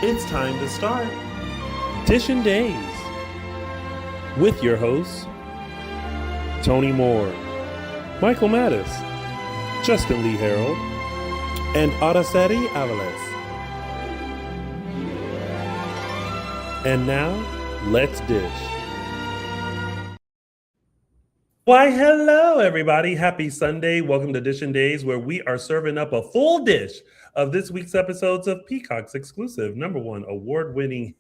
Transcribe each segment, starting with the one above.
it's time to start Dishin Days with your hosts, Tony Moore, Michael Mattis, Justin Lee Hareld, and Araceli Aviles. And now, let's dish. Why, hello, everybody. Happy Sunday. Welcome to Dishin Days, where we are serving up a full dish of this week's episodes of Peacock's exclusive #1 award-winning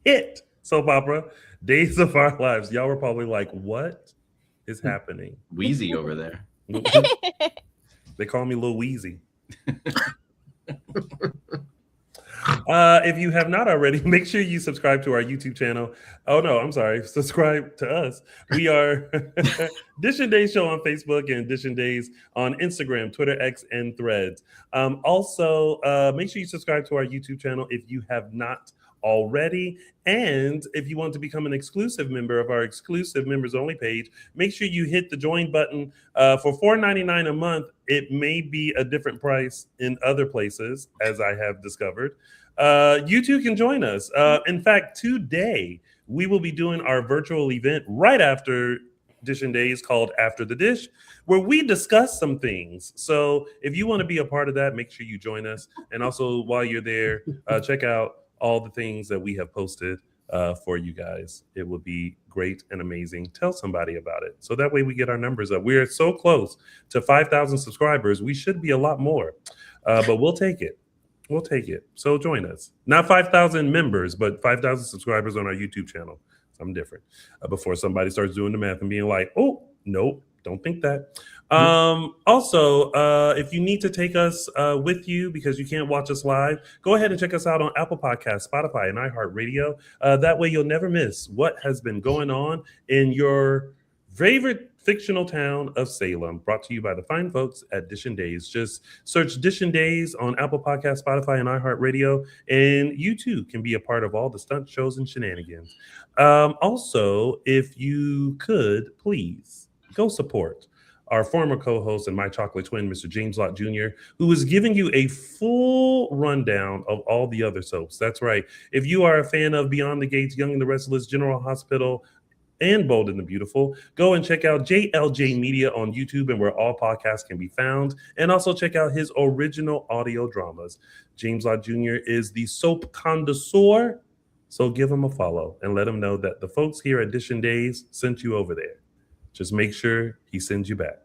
hit soap opera, Days of Our Lives. Y'all were probably like, what is happening? Wheezy over there. They call me Lil Wheezy. If you have not already, make sure you subscribe to our YouTube channel. Oh no, I'm sorry. Subscribe to us. We are Dishin Days Show on Facebook and Dishin Days on Instagram, Twitter, X, and Threads. Also, make sure you subscribe to our YouTube channel if you have not already. And if you want to become an exclusive member of our exclusive members only page, make sure you hit the join button. For $4.99 a month, it may be a different price in other places, as I have discovered. You too can join us. In fact, today we will be doing our virtual event right after Dishin Days called After the Dish, where we discuss some things. So if you want to be a part of that, make sure you join us. And also while you're there, check out all the things that we have posted for you guys. It would be great and amazing. Tell somebody about it. So that way we get our numbers up. We're so close to 5,000 subscribers. We should be a lot more, but we'll take it. We'll take it. So join us. Not 5,000 members, but 5,000 subscribers on our YouTube channel. Something different. Before somebody starts doing the math and being like, oh, nope, don't think that. Also, if you need to take us with you because you can't watch us live, go ahead and check us out on Apple Podcasts, Spotify, and iHeartRadio. That way you'll never miss what has been going on in your favorite fictional town of Salem, brought to you by the fine folks at Dishin Days. Just search Dishin Days on Apple Podcasts, Spotify, and iHeartRadio, and you too can be a part of all the stunt shows and shenanigans. Also, if you could, please go support our former co-host and my chocolate twin, Mr. James Lott Jr., who is giving you a full rundown of all the other soaps. That's right. If you are a fan of Beyond the Gates, Young and the Restless, General Hospital, and Bold and the Beautiful, go and check out JLJ Media on YouTube and where all podcasts can be found. And also check out his original audio dramas. James Lott Jr. is the soap connoisseur, so give him a follow and let him know that the folks here at Dishin Days sent you over there. Just make sure he sends you back.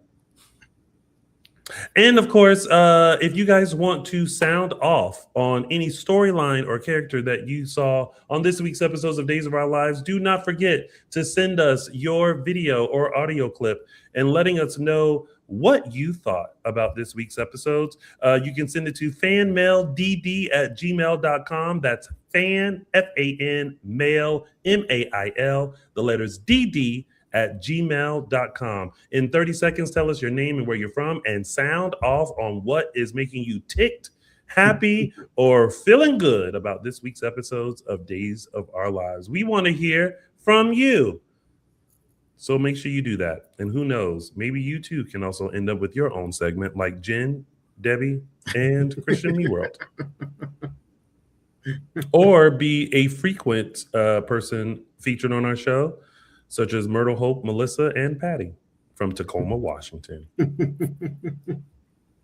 And of course, if you guys want to sound off on any storyline or character that you saw on this week's episodes of Days of Our Lives, do not forget to send us your video or audio clip and letting us know what you thought about this week's episodes. You can send it to fanmaildd@gmail.com. That's fan, F-A-N, mail, M-A-I-L, the letters DD @gmail.com. In 30 seconds, tell us your name and where you're from and sound off on what is making you ticked, happy, or feeling good about this week's episodes of Days of Our Lives. We want to hear from you. So make sure you do that. And who knows, maybe you too can also end up with your own segment like Jen, Debbie, and Christian Me World. Or be a frequent person featured on our show, such as Myrtle Hope, Melissa, and Patty from Tacoma, Washington.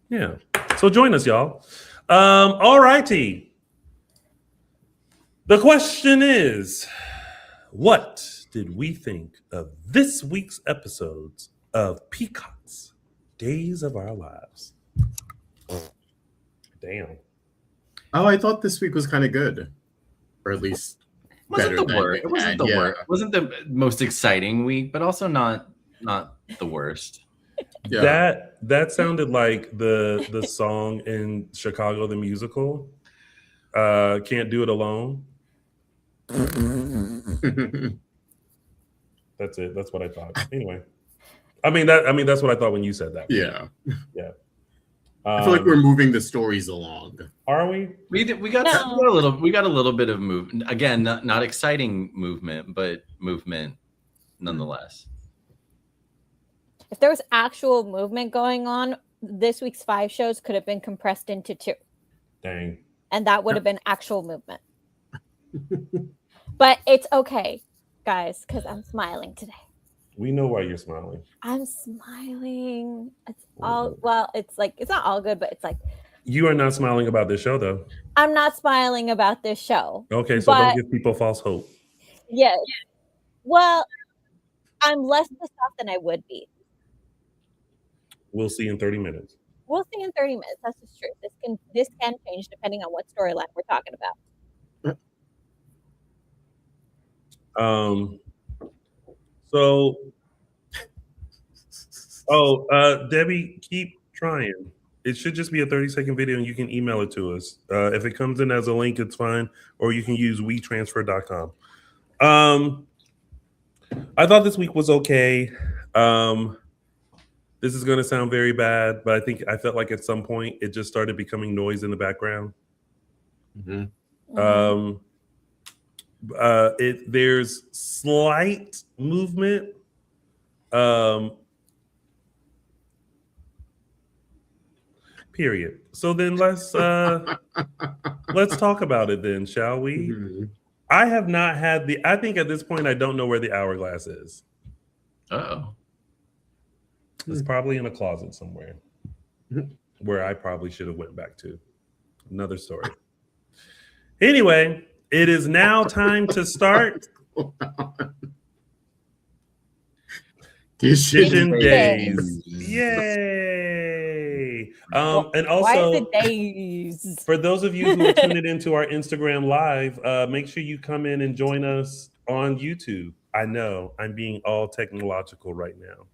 Yeah. So join us, y'all. All righty. The question is, what did we think of this week's episodes of Peacock's Days of Our Lives? Damn. Oh, I thought this week was kind of good. Or at least It wasn't the worst. It wasn't the most exciting week, but also not the worst. Yeah. That sounded like the song in Chicago the musical. Can't Do It Alone. That's it. That's what I thought. Anyway. That's what I thought when you said that. Yeah. Yeah. I feel like we're moving the stories along. Are we? We got a little bit of movement. Again, not exciting movement, but movement nonetheless. If there was actual movement going on, this week's 5 shows could have been compressed into 2. Dang. And that would have been actual movement. But it's okay, guys, because I'm smiling today. We know why you're smiling. I'm smiling. It's all well, it's like it's not all good, but it's like you are not smiling about this show though. I'm not smiling about this show. Okay, so don't give people false hope. Yes. Well, I'm less pissed off than I would be. We'll see in 30 minutes. We'll see in 30 minutes. That's just true. This can change depending on what storyline we're talking about. Debbie, keep trying. It should just be a 30-second video and you can email it to us. If it comes in as a link, it's fine. Or you can use WeTransfer.com. I thought this week was okay. This is going to sound very bad, but I felt like at some point it just started becoming noise in the background. Mm-hmm. There's slight movement. Period. So then let's talk about it then, shall we? Mm-hmm. I have not had I think at this point I don't know where the hourglass is. Uh-oh. It's probably in a closet somewhere where I probably should have went back to. Another story. Anyway, it is now time to start Dishin Days. Yay! And also, why is it days? For those of you who are tuning into our Instagram Live, make sure you come in and join us on YouTube. I know I'm being all technological right now.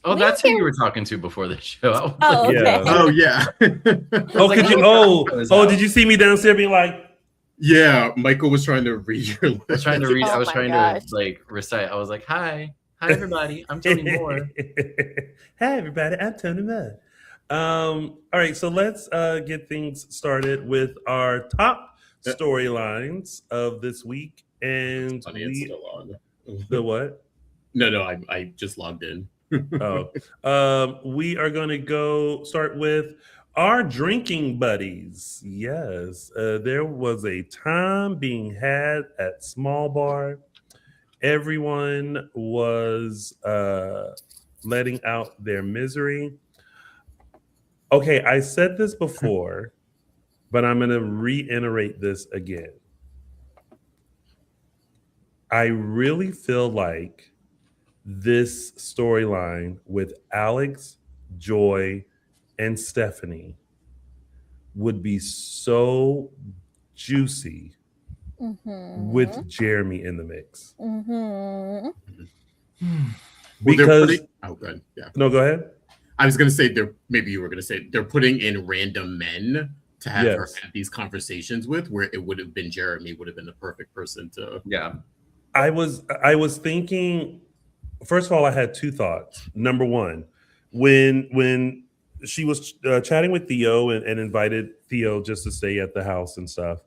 Oh, that's who you were talking to before the show. Oh, okay. Yeah. Oh, yeah. Did you see me downstairs being like? Yeah, Michael was trying to read your list. I was trying to read. Oh, I was trying to like recite. I was like, "Hi, everybody. I'm Tony Moore." Hi, everybody. I'm Tony Moore. All right, so let's get things started with our top storylines of this week, and it's still on. The what? No, I just logged in. We are going to start with our drinking buddies. Yes, there was a time being had at Small Bar. Everyone was letting out their misery. Okay, I said this before, but I'm going to reiterate this again. I really feel like this storyline with Alex, Joy, and Stephanie would be so juicy with Jeremy in the mix. Because good. Yeah. No, go ahead. I was going to say maybe you were going to say they're putting in random men to have her have these conversations with, where it would have been Jeremy would have been the perfect person to. Yeah. I was thinking. First of all, I had two thoughts. Number one, when she was chatting with Theo and invited Theo just to stay at the house and stuff,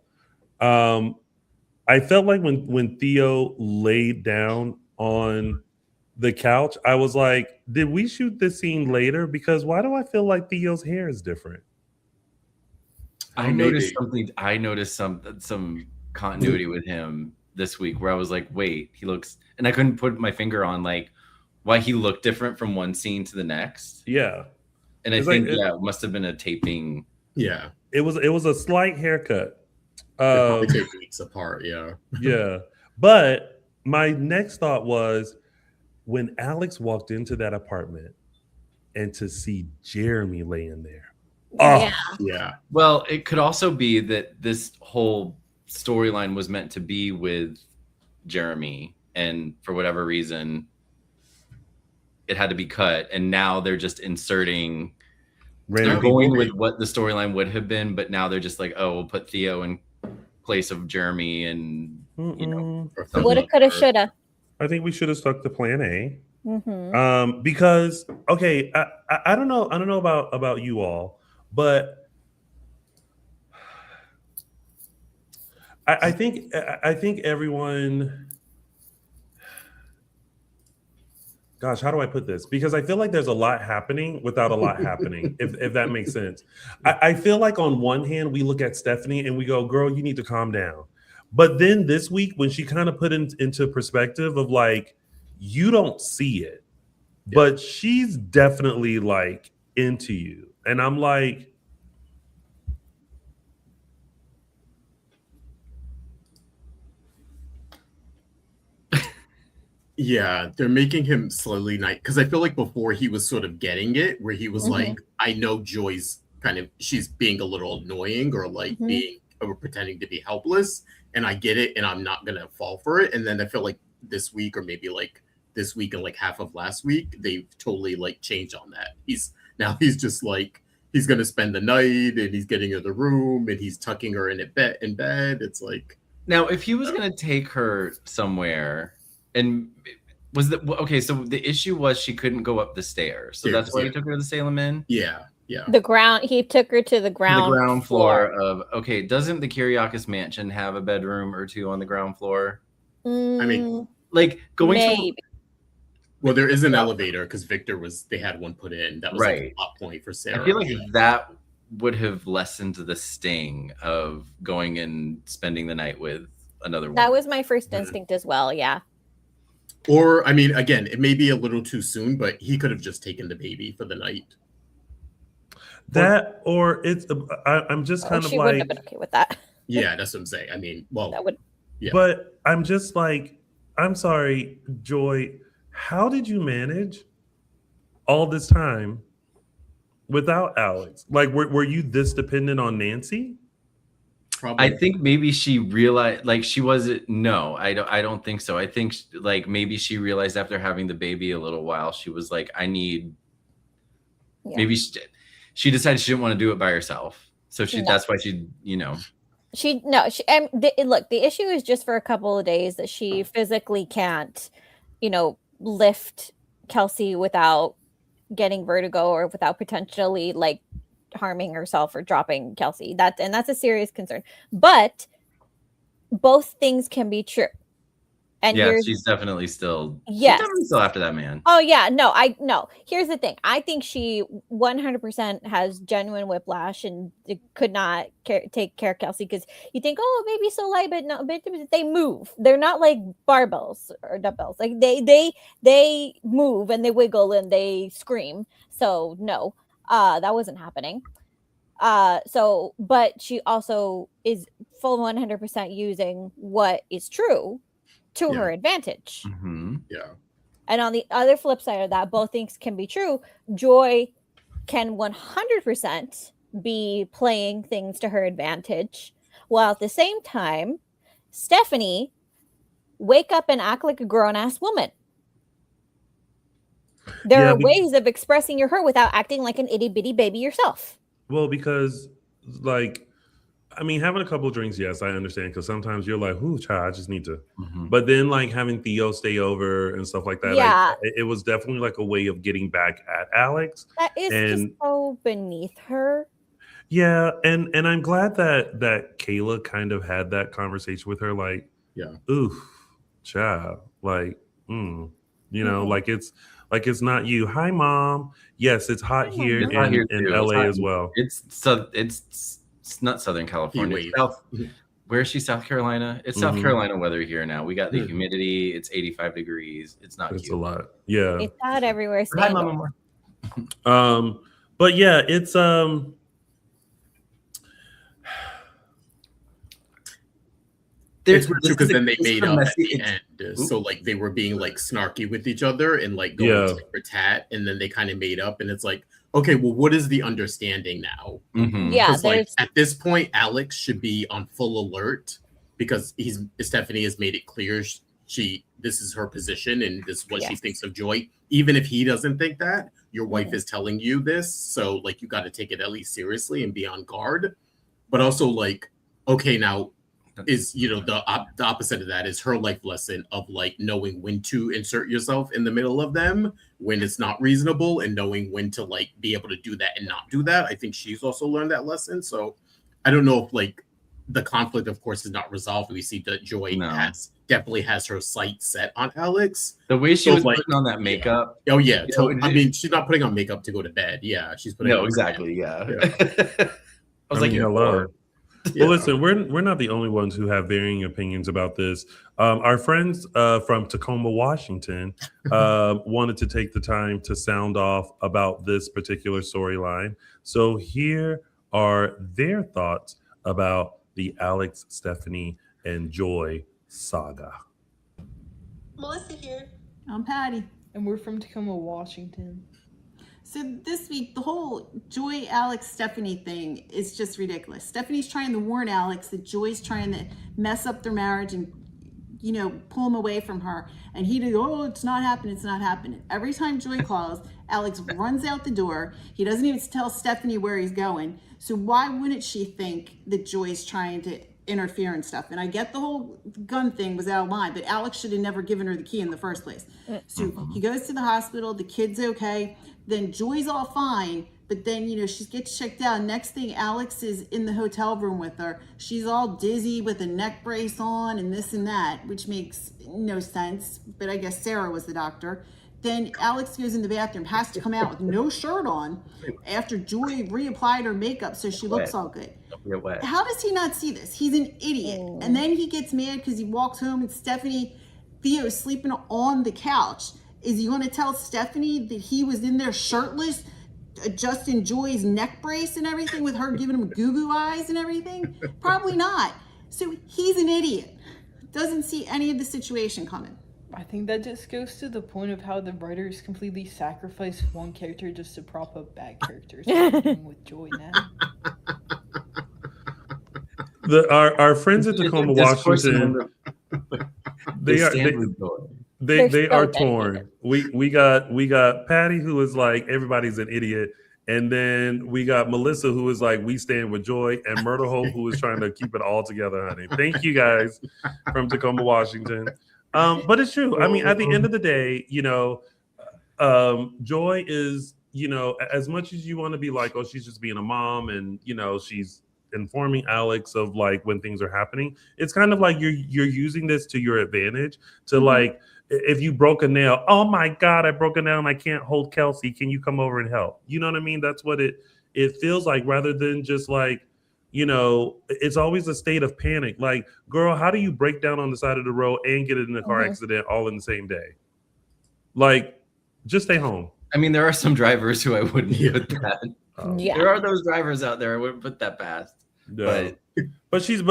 I felt like when Theo laid down on the couch, I was like, did we shoot this scene later? Because why do I feel like Theo's hair is different? I noticed something. I noticed some continuity with him this week where I was like, wait, he looks, and I couldn't put my finger on like why he looked different from one scene to the next. Yeah. And I think it must have been a taping. Yeah. It was a slight haircut. They probably take weeks apart, yeah. Yeah. But my next thought was when Alex walked into that apartment and to see Jeremy laying there. Yeah. Well, it could also be that this whole storyline was meant to be with Jeremy, and for whatever reason it had to be cut, and now they're just inserting they're going with what the storyline would have been, but now they're just like, oh, we'll put Theo in place of Jeremy, and you know, woulda, coulda, shoulda. I think we should have stuck to plan A. Because okay, I don't know about you all, but I think everyone. gosh, how do I put this? Because I feel like there's a lot happening without a lot happening, if that makes sense. I feel like on one hand, we look at Stephanie and we go, girl, you need to calm down. But then this week, when she kind of put into perspective of like, you don't see it, but she's definitely like into you. And I'm like, yeah, they're making him slowly nice because I feel like before he was sort of getting it, where he was like, I know Joy's she's being a little annoying or like being or pretending to be helpless, and I get it, and I'm not gonna fall for it. And then I feel like this week, or maybe like this week and like half of last week, they've totally like changed on that. He's just like he's gonna spend the night, and he's getting her the room, and he's tucking her in bed. It's like, now if he was gonna take her somewhere. And was that okay? So the issue was she couldn't go up the stairs, so that's why he took her to the Salem Inn. Yeah. The ground. He took her to the ground floor of. Okay, doesn't the Kyriakis mansion have a bedroom or two on the ground floor? I mean, like going maybe. Well, there is an elevator because they had one put in. That was like a plot point for Sarah. I feel like that would have lessened the sting of going and spending the night with another woman. That was my first instinct as well. Yeah. Or, I mean, again, it may be a little too soon, but he could have just taken the baby for the night. That, or it's, I'm just kind of she like, wouldn't have been okay with that. Yeah, that's what I'm saying. I mean, well, that would. Yeah. But I'm just like, I'm sorry, Joy, how did you manage all this time without Alex? Like, were you this dependent on Nancy? Probably. I think maybe she realized, like, she wasn't. No, I don't think so. I think like maybe she realized after having the baby a little while, she was like, I need. Yeah. Maybe she decided she didn't want to do it by herself, so that's why she, look, the issue is just for a couple of days that she physically can't, lift Kelsey without getting vertigo or without potentially like harming herself or dropping Kelsey. That's a serious concern. But both things can be true. And she's definitely still after that man. Oh yeah, no. Here's the thing. I think she 100% has genuine whiplash and could not take care of Kelsey because you think, oh, baby's so light, but no, but they move. They're not like barbells or dumbbells. Like they move and they wiggle and they scream. So no, that wasn't happening. But she also is full 100% using what is true to her advantage. Mm-hmm. Yeah. And on the other flip side of that, both things can be true. Joy can 100% be playing things to her advantage, while at the same time, Stephanie wake up and act like a grown-ass woman. There are ways of expressing your hurt without acting like an itty-bitty baby yourself. Well, because like, I mean, having a couple of drinks, yes, I understand. Because sometimes you're like, "Ooh, child, I just need to." Mm-hmm. But then, like having Theo stay over and stuff like that, like, it was definitely like a way of getting back at Alex. That is just so beneath her. Yeah, and I'm glad that Kayla kind of had that conversation with her, like, ooh, child, like, like it's not you. Hi, mom. Yes, it's hot here in LA as well. It's not Southern California. Where is she? South Carolina. It's South Carolina weather here now. We got the humidity. It's 85 degrees. It's not. It's cute. A lot. Yeah. It's hot everywhere. Hi, Mama. But yeah, it's It's true because then they made up at the end. So like they were being like snarky with each other and like going tit for tat, and then they kind of made up, and it's like, okay, well, what is the understanding now? Mm-hmm. Yeah, like at this point, Alex should be on full alert because Stephanie has made it clear this is her position and this is what she thinks of Joy. Even if he doesn't think that, your wife is telling you this, so like you got to take it at least seriously and be on guard. But also like, okay, now is the opposite of that is her life lesson of like knowing when to insert yourself in the middle of them when it's not reasonable and knowing when to like be able to do that and not do that. I think she's also learned that lesson. So I don't know if like the conflict, of course, is not resolved. We see that Joy has definitely has her sight set on Alex. The way she So, was like, putting on that makeup. Oh yeah, You know, I mean, she's not putting on makeup to go to bed. Yeah, she's putting. No, on exactly. Yeah. Yeah. I was like, you're hello. bored. Yeah. Well, listen, we're not the only ones who have varying opinions about this. Our friends from Tacoma, Washington, wanted to take the time to sound off about this particular storyline. So here are their thoughts about the Alex, Stephanie, and Joy saga. Melissa here. I'm Patty. And we're from Tacoma, Washington. So this week, the whole Joy, Alex, Stephanie thing is just ridiculous. Stephanie's trying to warn Alex that Joy's trying to mess up their marriage and, you know, pull him away from her. And he did, oh, it's not happening, it's not happening. Every time Joy calls, Alex runs out the door. He doesn't even tell Stephanie where he's going. So why wouldn't she think that Joy's trying to interfere and stuff? And I get the whole gun thing was out of line, but Alex should have never given her the key in the first place. So he goes to the hospital, the kid's okay. Then Joy's all fine, but then, you know, she gets checked out. Next thing, Alex is in the hotel room with her. She's all dizzy with a neck brace on and this and that, which makes no sense. But I guess Sarah was the doctor. Then Alex goes in the bathroom, has to come out with no shirt on after Joy reapplied her makeup so she looks all good. How does he not see this? He's an idiot. And then he gets mad because he walks home and Theo is sleeping on the couch. Is he going to tell Stephanie that he was in there shirtless, adjusting Joy's neck brace and everything with her giving him goo-goo eyes and everything? Probably not. So he's an idiot. Doesn't see any of the situation coming. I think that just goes to the point of how the writers completely sacrifice one character just to prop up bad characters. With Joy now. Our friends at Tacoma, Washington, they are torn. We got Patty, who is like everybody's an idiot, and then we got Melissa, who is like we stand with Joy, and Myrtle Hope, who is trying to keep it all together, honey. Thank you guys from Tacoma, Washington. But it's true. I mean, at the end of the day, you know, Joy is, you know, as much as you want to be like, oh, she's just being a mom, and you know, she's informing Alex of like when things are happening. It's kind of like you're using this to your advantage to like, if you broke a nail, oh my God, I broke a nail and I can't hold Kelsey. Can you come over and help? You know what I mean? That's what it feels like, rather than just like, you know, it's always a state of panic. Like, girl, how do you break down on the side of the road and get in a car accident all in the same day? Like, just stay home. I mean, there are some drivers who I wouldn't put that. Yeah. There are those drivers out there I wouldn't put that past. No. But she's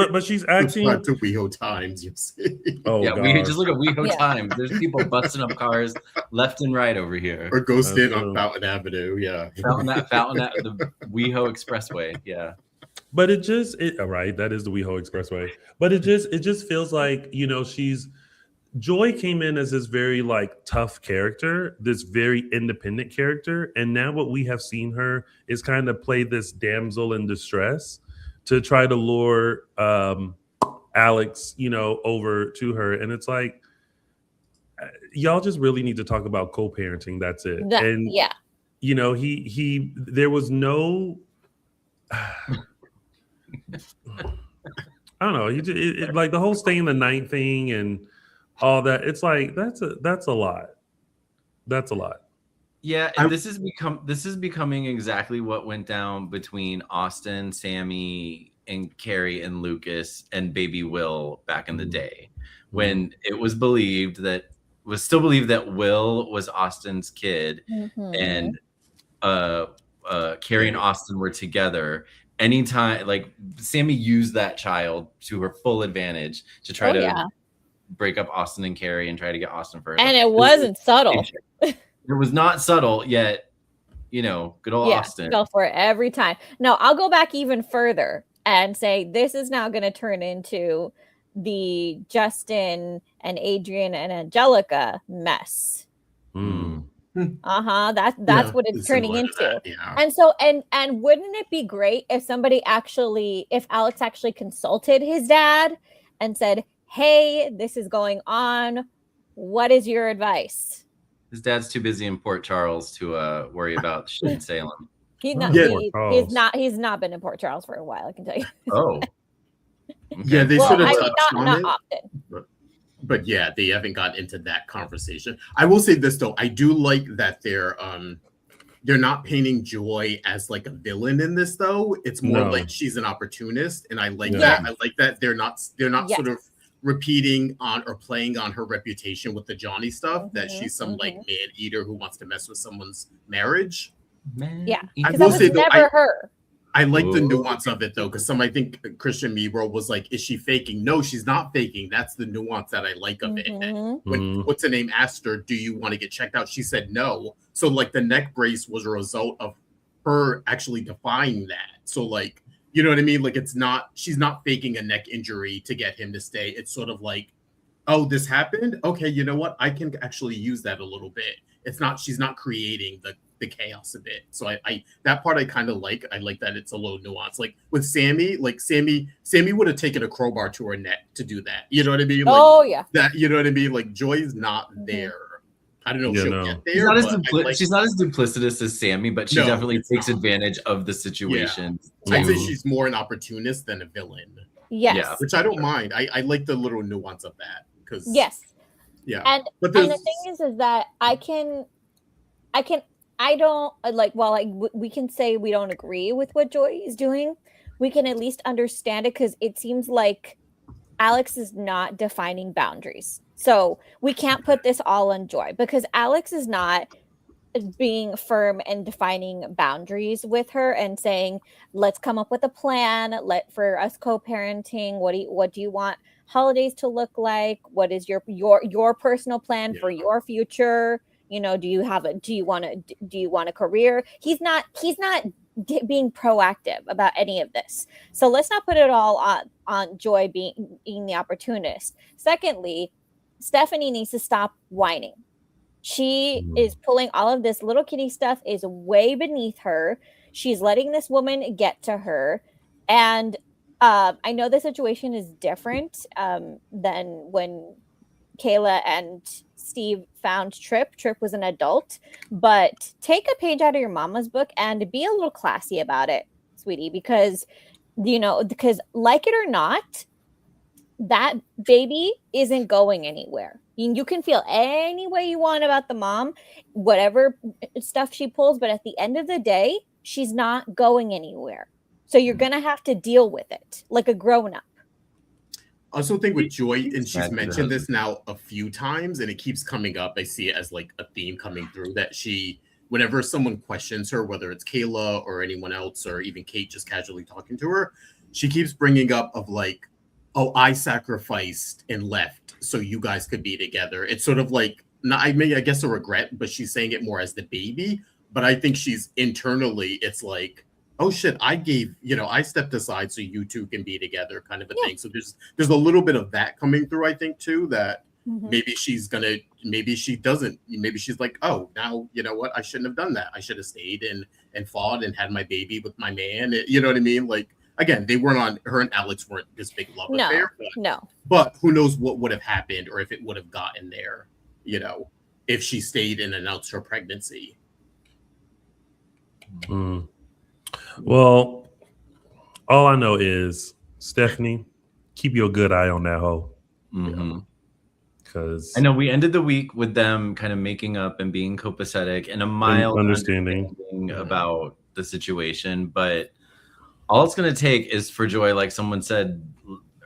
acting Not to WeHo Times, you see. Oh yeah, God. we just look at WeHo Times. There's people busting up cars left and right over here. Or go stand on Fountain Avenue, yeah. Fountain, the WeHo Expressway, yeah. But right, that is the WeHo Expressway. But it just feels like, you know, Joy came in as this very like tough character, this very independent character, and now what we have seen her is kind of play this damsel in distress to try to lure Alex, you know, over to her. And it's like, y'all just really need to talk about co-parenting. That's it. You know, there was no, I don't know. Like the whole staying the night thing and all that. It's like, that's a lot. That's a lot. Yeah, and this is becoming exactly what went down between Austin, Sammy, and Carrie and Lucas and baby Will back in the day, when it was still believed that Will was Austin's kid, and Carrie and Austin were together. Anytime, like, Sammy used that child to her full advantage to try to break up Austin and Carrie and try to get Austin for her. And it wasn't subtle. It was not subtle, yet, you know, good old Austin. Go for it every time. No, I'll go back even further and say this is now going to turn into the Justin and Adrian and Angelica mess. That's what it's turning into. And so and wouldn't it be great if if Alex actually consulted his dad and said, hey, this is going on, what is your advice? His dad's too busy in Port Charles to worry about shit in Salem. He's not been in Port Charles for a while, I can tell you. Oh. Okay. Yeah, they should have touched on not it. often. But yeah, they haven't got into that conversation. I will say this though, I do like that they're not painting Joy as like a villain in this though. It's more No. like she's an opportunist, and I like Yeah. that. I like that they're not Yes. sort of repeating on or playing on her reputation with the Johnny stuff, that she's some like man eater who wants to mess with someone's marriage. Yeah, I because will that say was though, never her. I like the Ooh. nuance of it though, because I think Christian Miro was like, "Is she faking?" No, she's not faking. That's the nuance that I like of it. And when what's her name asked her, "Do you want to get checked out?" She said no. So like the neck brace was a result of her actually defying that. So like, you know what I mean? Like she's not faking a neck injury to get him to stay. It's sort of like, oh, this happened. Okay, you know what? I can actually use that a little bit. She's not creating the chaos a bit. So I that part I kind of like. I like that it's a little nuanced. Like with Sammy, like Sammy would have taken a crowbar to her neck to do that. You know what I mean? Like, Oh yeah. that, you know what I mean? Like Joy's not there. I don't know if she'll get there. She's not as duplicitous as Sammy, but she definitely takes advantage of the situation. Yeah. I'd say she's more an opportunist than a villain. Yes. Yeah. Which I don't mind. I like the little nuance of that. Because yeah. And but the thing is that I don't like, while we can say we don't agree with what Joy is doing, we can at least understand it, because it seems like Alex is not defining boundaries. So we can't put this all on Joy, because Alex is not being firm and defining boundaries with her and saying, let's come up with a plan for us co-parenting. What do you want holidays to look like? What is your personal plan for your future? You know, do you want a career? He's not being proactive about any of this. So let's not put it all on Joy being the opportunist. Secondly, Stephanie needs to stop whining. She is pulling all of this little kitty stuff is way beneath her. She's letting this woman get to her. And I know the situation is different than when Kayla and Steve found Trip. Trip was an adult, but take a page out of your mama's book and be a little classy about it, sweetie, because like it or not, that baby isn't going anywhere. You can feel any way you want about the mom, whatever stuff she pulls, but at the end of the day, she's not going anywhere. So you're going to have to deal with it like a grown-up. I also think with Joy, and she's mentioned this now a few times, and it keeps coming up. I see it as like a theme coming through, that whenever someone questions her, whether it's Kayla or anyone else, or even Kate just casually talking to her, she keeps bringing up of like, oh, I sacrificed and left so you guys could be together. It's sort of like, I guess a regret, but she's saying it more as the baby. But I think she's internally, it's like, oh shit, I stepped aside so you two can be together, kind of a thing. So there's a little bit of that coming through, I think, too, that maybe she's like, oh, now, you know what? I shouldn't have done that. I should have stayed and fought and had my baby with my man. You know what I mean? Like, again, her and Alex weren't this big love affair. But who knows what would have happened, or if it would have gotten there, if she stayed and announced her pregnancy. Well, all I know is, Stephanie, keep your good eye on that hoe. Because I know we ended the week with them kind of making up and being copacetic and a mild understanding about the situation. But all it's going to take is for Joy, like someone said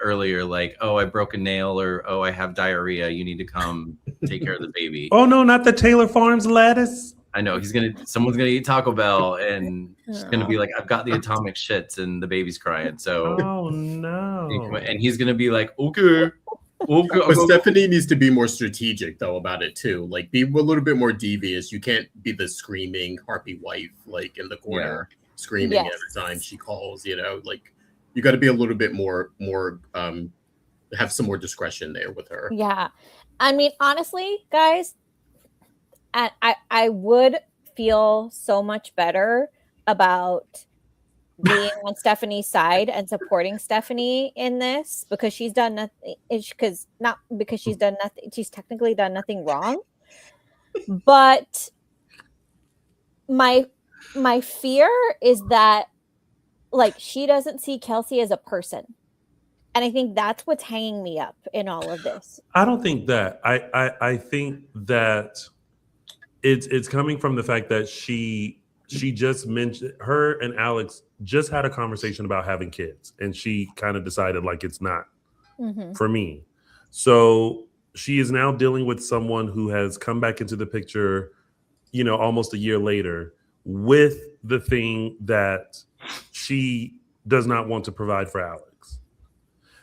earlier, like, oh, I broke a nail, or oh, I have diarrhea. You need to come take care of the baby. Oh, no, not the Taylor Farms lettuce. I know someone's gonna eat Taco Bell, and she's gonna be like, I've got the atomic shits, and the baby's crying. So, oh no, and he's gonna be like, okay. But Stephanie needs to be more strategic though about it too. Like, be a little bit more devious. You can't be the screaming harpy wife, like in the corner, screaming every time she calls. Like, you got to be a little bit more have some more discretion there with her. Yeah, I mean, honestly, guys. And I would feel so much better about being on Stephanie's side and supporting Stephanie in this, because she's done nothing. Not because she's done nothing. She's technically done nothing wrong. But my fear is that, like, she doesn't see Kelsey as a person. And I think that's what's hanging me up in all of this. I don't think that. I think that it's coming from the fact that she just mentioned, her and Alex just had a conversation about having kids, and she kind of decided like it's not for me. So she is now dealing with someone who has come back into the picture, almost a year later, with the thing that she does not want to provide for Alex.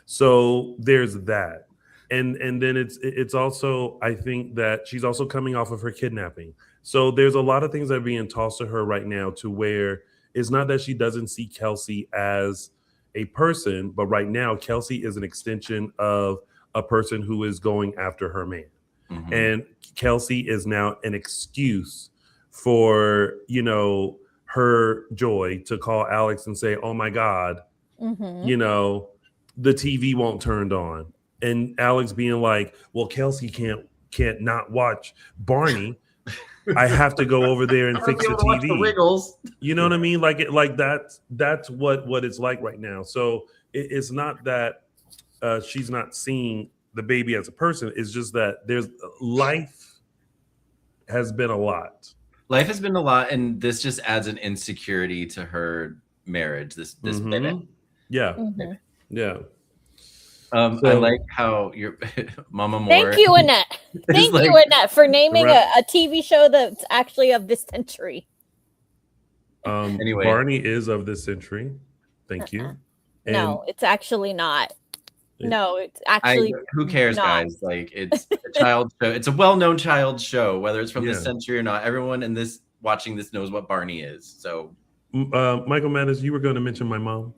So there's that. And then it's also, I think that she's also coming off of her kidnapping. So there's a lot of things that are being tossed to her right now, to where it's not that she doesn't see Kelsey as a person, but right now Kelsey is an extension of a person who is going after her man. And Kelsey is now an excuse for, her Joy to call Alex and say, oh my God, the TV won't turn on. And Alex being like, well, Kelsey can't not watch Barney. I have to go over there and fix the TV. The Wiggles. You know what I mean? Like that's what it's like right now. So it's not that she's not seeing the baby as a person. It's just that life has been a lot. Life has been a lot, and this just adds an insecurity to her marriage. This minute. Yeah. Yeah. I like how your Mama Moore. Thank you, Annette. Thank you, Annette, for naming a TV show that's actually of this century. Anyway, Barney is of this century. Thank you. No, it's actually not. No, it's actually. Who cares, not. guys? Like, it's a child show. It's a well-known child show, whether it's from this century or not. Everyone in this watching this knows what Barney is. So, Michael Madness, you were going to mention my mom.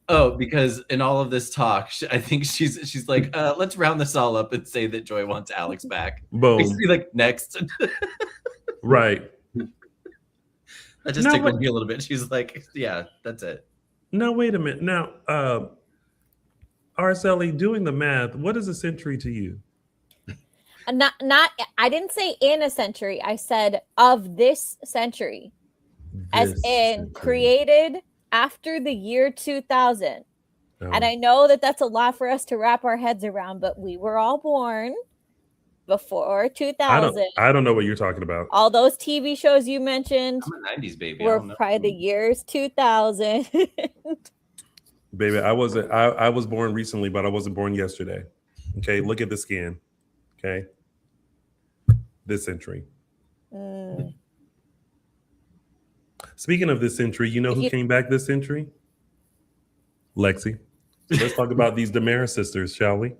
Oh, because in all of this talk, I think she's like, let's round this all up and say that Joy wants Alex back. Boom. Basically, like, next. Right. That just tickled me a little bit. She's like, yeah, that's it. Now, wait a minute. Now, Araceli, doing the math, what is a century to you? Not. I didn't say in a century. I said of this century, as in created after the year 2000. And I know that that's a lot for us to wrap our heads around, but we were all born before 2000. I don't know what you're talking about. All those TV shows you mentioned, I'm a 90s baby. were probably the years 2000. Baby, I was born recently, but I wasn't born yesterday. Okay, look at the scan. Okay, this century. Speaking of this century, you know who came back this century? Lexie. Let's talk about these Damaris sisters, shall we?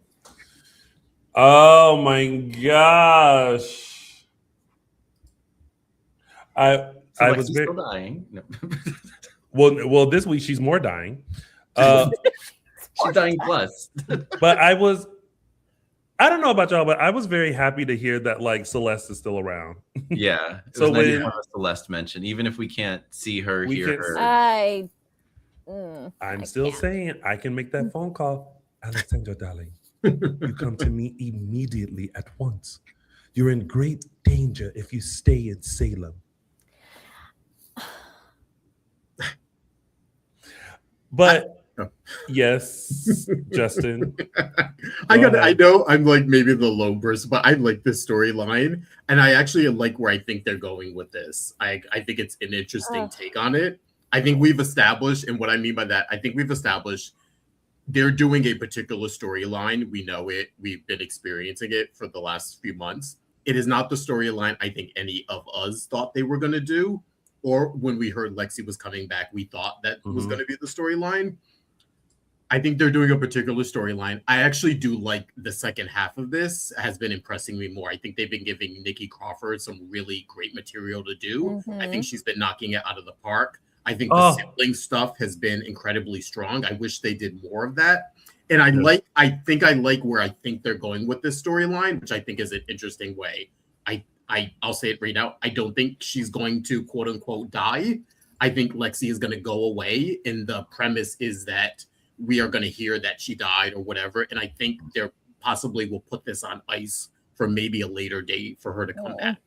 Oh my gosh. I was still dying. No. well, this week she's more dying. She's dying plus. But I don't know about y'all, but I was very happy to hear that like Celeste is still around. Yeah. It So was nice to have a Celeste mention, even if we can't see her, hear her. I'm still saying I can make that phone call. Alexandra, darling, you come to me immediately at once. You're in great danger if you stay in Salem. But yes, Justin. I know I'm like maybe the lone person, but I like this storyline, and I actually like where I think they're going with this. I think it's an interesting take on it. I think we've established, and what I mean by that, I think we've established they're doing a particular storyline. We know it. We've been experiencing it for the last few months. It is not the storyline I think any of us thought they were going to do, or when we heard Lexie was coming back, we thought that was going to be the storyline. I think they're doing a particular storyline. I actually do like the second half of this. Has been impressing me more. I think they've been giving Nikki Crawford some really great material to do. I think she's been knocking it out of the park. I think the sibling stuff has been incredibly strong. I wish they did more of that. And I like where I think they're going with this storyline, which I think is an interesting way. I'll say it right now. I don't think she's going to quote unquote die. I think Lexie is going to go away. And the premise is that we are going to hear that she died or whatever. And I think they're possibly will put this on ice for maybe a later date for her to come back.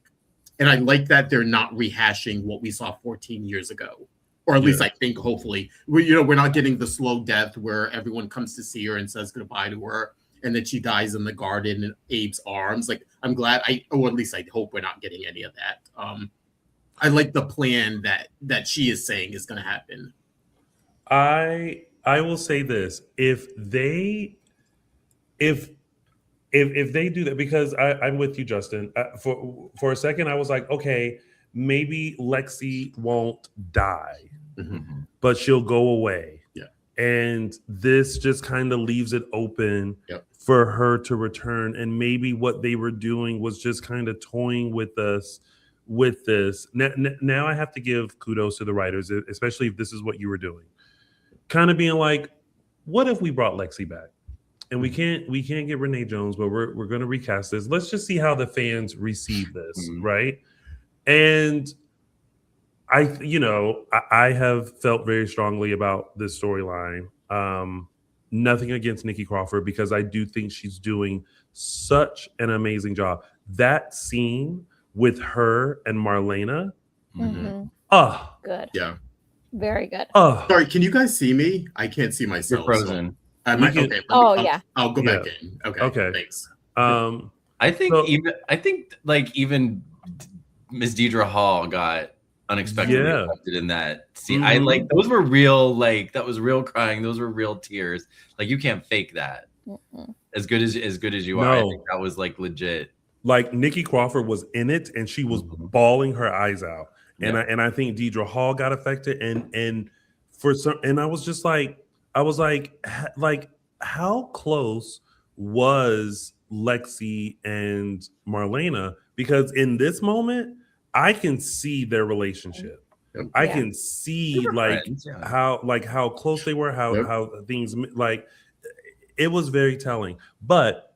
And I like that they're not rehashing what we saw 14 years ago. or at least I think hopefully we're not getting the slow death where everyone comes to see her and says goodbye to her, and then she dies in the garden in Abe's arms. Like I'm glad or at least I hope we're not getting any of that. I like the plan that she is saying is going to happen. I will say this: if they do that, because I'm with you, Justin. For a second, I was like, okay, maybe Lexie won't die, but she'll go away. Yeah. And this just kind of leaves it open for her to return. And maybe what they were doing was just kind of toying with us with this. Now I have to give kudos to the writers, especially if this is what you were doing. Kind of being like, what if we brought Lexie back? And we can't get Renee Jones, but we're going to recast this. Let's just see how the fans receive this, right? And I have felt very strongly about this storyline. Nothing against Nikki Crawford, because I do think she's doing such an amazing job. That scene with her and Marlena, good. Yeah. Very good. Sorry, can you guys see me? I can't see myself. You're frozen. So okay. I'll go back in. Okay. Thanks. I think even Miss Deidre Hall got unexpectedly affected in that scene. I like those were real, like that was real crying. Those were real tears. Like you can't fake that. As good as you are. I think that was like legit. Like Nikki Crawford was in it and she was bawling her eyes out. And I think Deidre Hall got affected and I was just like, how close was Lexie and Marlena? Because in this moment, I can see their relationship. I can see how close they were, how things like it was very telling. But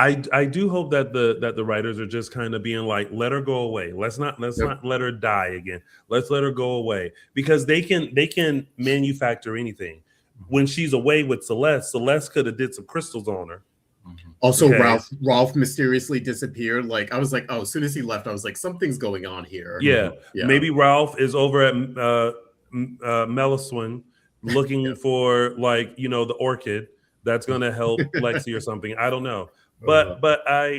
I do hope that the writers are just kind of being like, let her go away. Let's not let her die again. Let's let her go away, because they can manufacture anything. When she's away with Celeste could have did some crystals on her. Also, Ralph mysteriously disappeared. Like I was like, oh, as soon as he left, I was like, something's going on here. Yeah. Maybe Ralph is over at Meliswin looking for the orchid that's gonna help Lexie or something. I don't know. But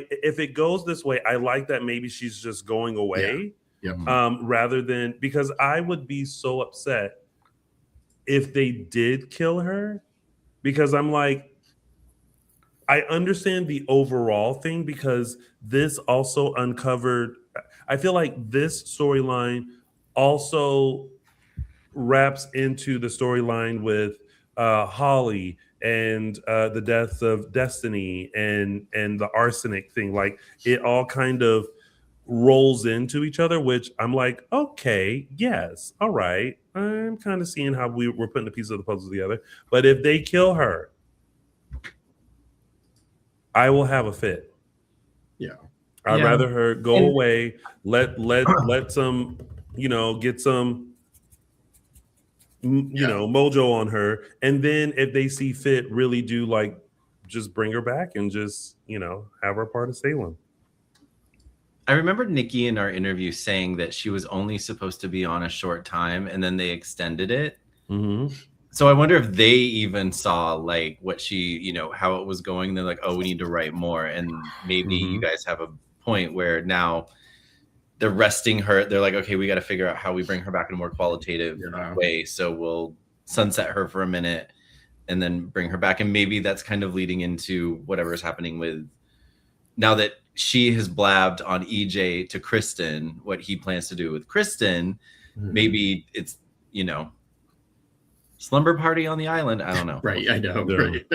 if it goes this way, I like that maybe she's just going away, rather than, because I would be so upset if they did kill her, because I'm like, I understand the overall thing, because this also uncovered, I feel like this storyline also wraps into the storyline with Holly and the death of Destiny and the arsenic thing. Like it all kind of rolls into each other, which I'm like, okay, yes, all right. I'm kind of seeing how we're putting the pieces of the puzzle together. But if they kill her, I will have a fit. Yeah. I'd rather her go away, let some, get some mojo on her, and then if they see fit, really do just bring her back and just have her part of Salem. I remember Nikki in our interview saying that she was only supposed to be on a short time and then they extended it. So I wonder if they even saw what she how it was going. They're like, oh, we need to write more, and maybe you guys have a point where now they're resting her. They're like, okay, we got to figure out how we bring her back in a more qualitative way. So we'll sunset her for a minute and then bring her back. And maybe that's kind of leading into whatever's happening with, now that she has blabbed on EJ to Kristen, what he plans to do with Kristen. Maybe it's, slumber party on the island. I don't know. Right. I know. Right.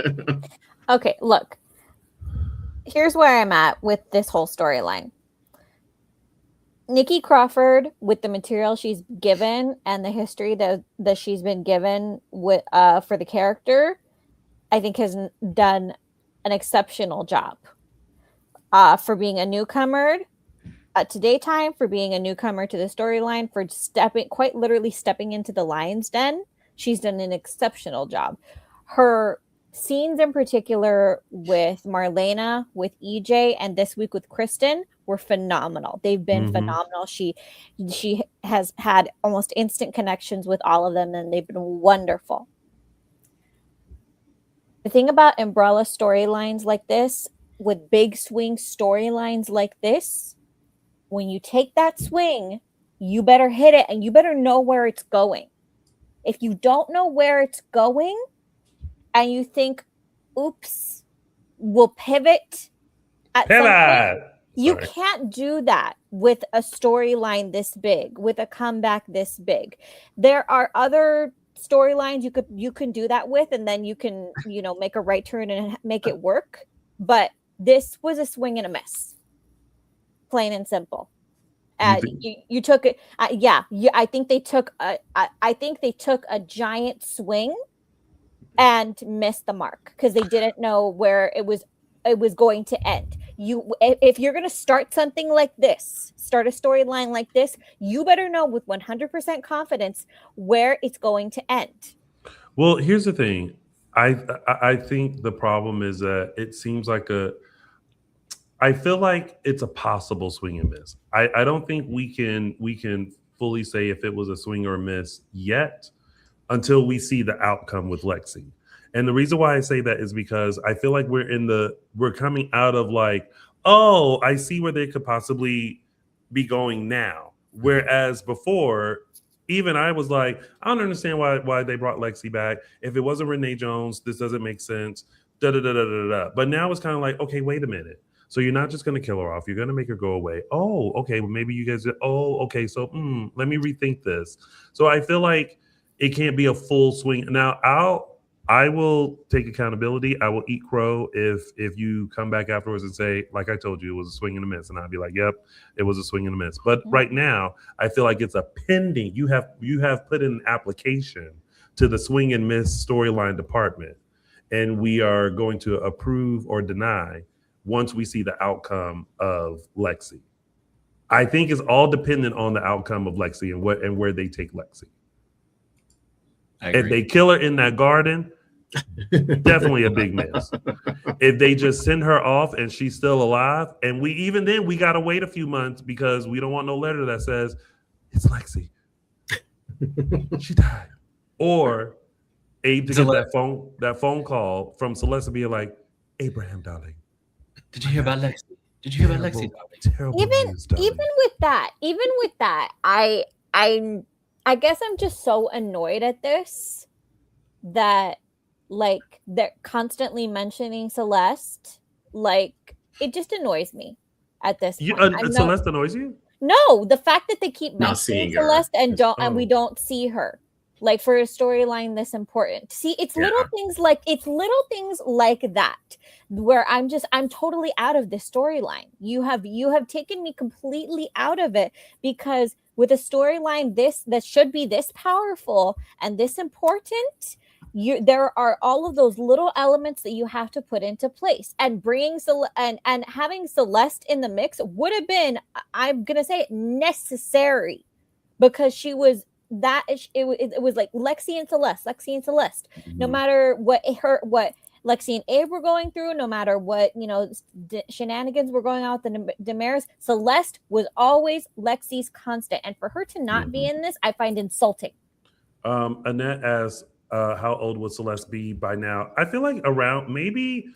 Okay, look, here's where I'm at with this whole storyline. Nikki Crawford, with the material she's given and the history that she's been given with for the character, I think has done an exceptional job for being a newcomer to daytime, for being a newcomer to the storyline, for quite literally stepping into the lion's den. She's done an exceptional job. Her scenes in particular with Marlena, with EJ, and this week with Kristen were phenomenal. They've been Mhm. phenomenal. She has had almost instant connections with all of them, and they've been wonderful. The thing about umbrella storylines like this, with big swing storylines like this, when you take that swing, you better hit it and you better know where it's going. If you don't know where it's going and you think, oops, we'll pivot at some point, Pivot! you Sorry. can't do that with a storyline this big, with a comeback this big. There are other storylines you can do that with, and then you can, make a right turn and make it work. But this was a swing and a miss, plain and simple. You took it. I think they took a giant swing and missed the mark because they didn't know where it was going to end. If you're going to start something like this, start a storyline like this, you better know with 100% confidence where it's going to end. Well, here's the thing. I think the problem is that it seems like I feel like it's a possible swing and miss. I don't think we can fully say if it was a swing or a miss yet until we see the outcome with Lexie. And the reason why I say that is because I feel like we're coming out of like, oh, I see where they could possibly be going now. Whereas before, even I was like, I don't understand why they brought Lexie back. If it wasn't Renee Jones, this doesn't make sense. Da da da da da da. But now it's kind of like, okay, wait a minute. So you're not just going to kill her off. You're going to make her go away. Oh, okay. Well, maybe you guys. Oh, okay. So let me rethink this. So I feel like it can't be a full swing. Now I will take accountability. I will eat crow if you come back afterwards and say, like I told you, it was a swing and a miss, and I'd be like, yep, it was a swing and a miss. But right now, I feel like it's a pending. You have put in an application to the swing and miss storyline department, and we are going to approve or deny once we see the outcome of Lexie. I think it's all dependent on the outcome of Lexie and where they take Lexie. If they kill her in that garden, definitely a big miss. If they just send her off and she's still alive, and we got to wait a few months because we don't want no letter that says it's Lexie. She died. Or Abe to get that phone call from Celeste being like, Abraham, darling. Did you hear about Lexie? Did you hear about Lexie? Terrible news, darling. Even with that, I guess I'm just so annoyed at this that like they're constantly mentioning Celeste. Like it just annoys me at this point. Celeste annoys you? No, the fact that they keep Not mentioning seeing her. Celeste and we don't see her. Like for a storyline this important. See, it's little things like that where I'm totally out of this storyline. You have taken me completely out of it because with a storyline that should be this powerful and this important, there are all of those little elements that you have to put into place, and bringing and having Celeste in the mix would have been, I'm gonna say it, necessary, because she was it was like Lexie and Celeste. Mm-hmm. No matter what Lexie and Abe were going through, no matter what shenanigans were going on with the Damaris, Celeste was always Lexie's constant, and for her to not be in this, I find insulting. Annette asks, how old would Celeste be by now? I feel like around 70?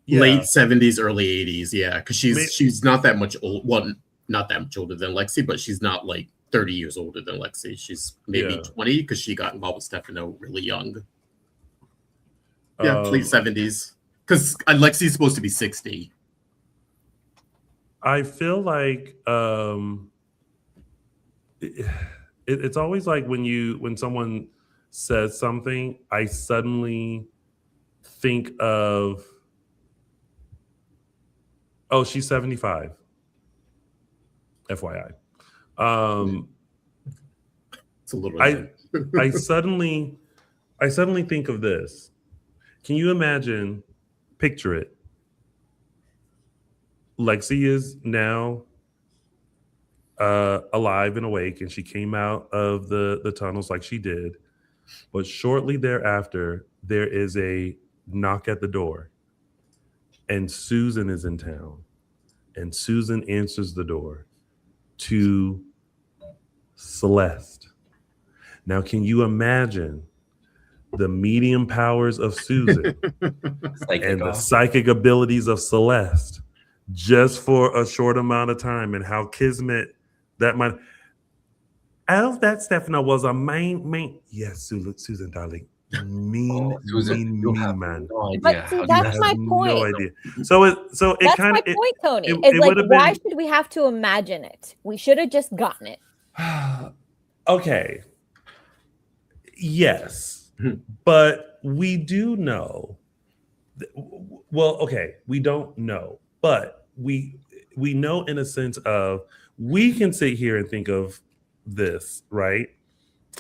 Late 70s, early 80s. Yeah, because she's not that much old. Well, not that much older than Lexie, but she's not like 30 years older than Lexie. She's maybe 20 because she got involved with Stefano really young. Yeah, late 70s. Because Lexie's supposed to be 60. I feel like it's always like when someone says something, I suddenly think of, oh, she's 75. FYI. It's a little. I suddenly think of this. Can you imagine? Picture it. Lexie is now alive and awake, and she came out of the tunnels like she did. But shortly thereafter, there is a knock at the door, and Susan is in town. and Susan answers the door to Celeste. Now, can you imagine the medium powers of Susan and the psychic abilities of Celeste just for a short amount of time, and how kismet that might. As that Stefano was a main. Yes, Susan, darling. Mean man. No But see, that's my point. No idea. So it That's kind my of point, Tony. it It's like, would've why been- should we have to imagine it? We should have just gotten it. Okay. Yes, but we do know. Well, okay, we don't know, but we know in a sense of we can sit here and think of this, right?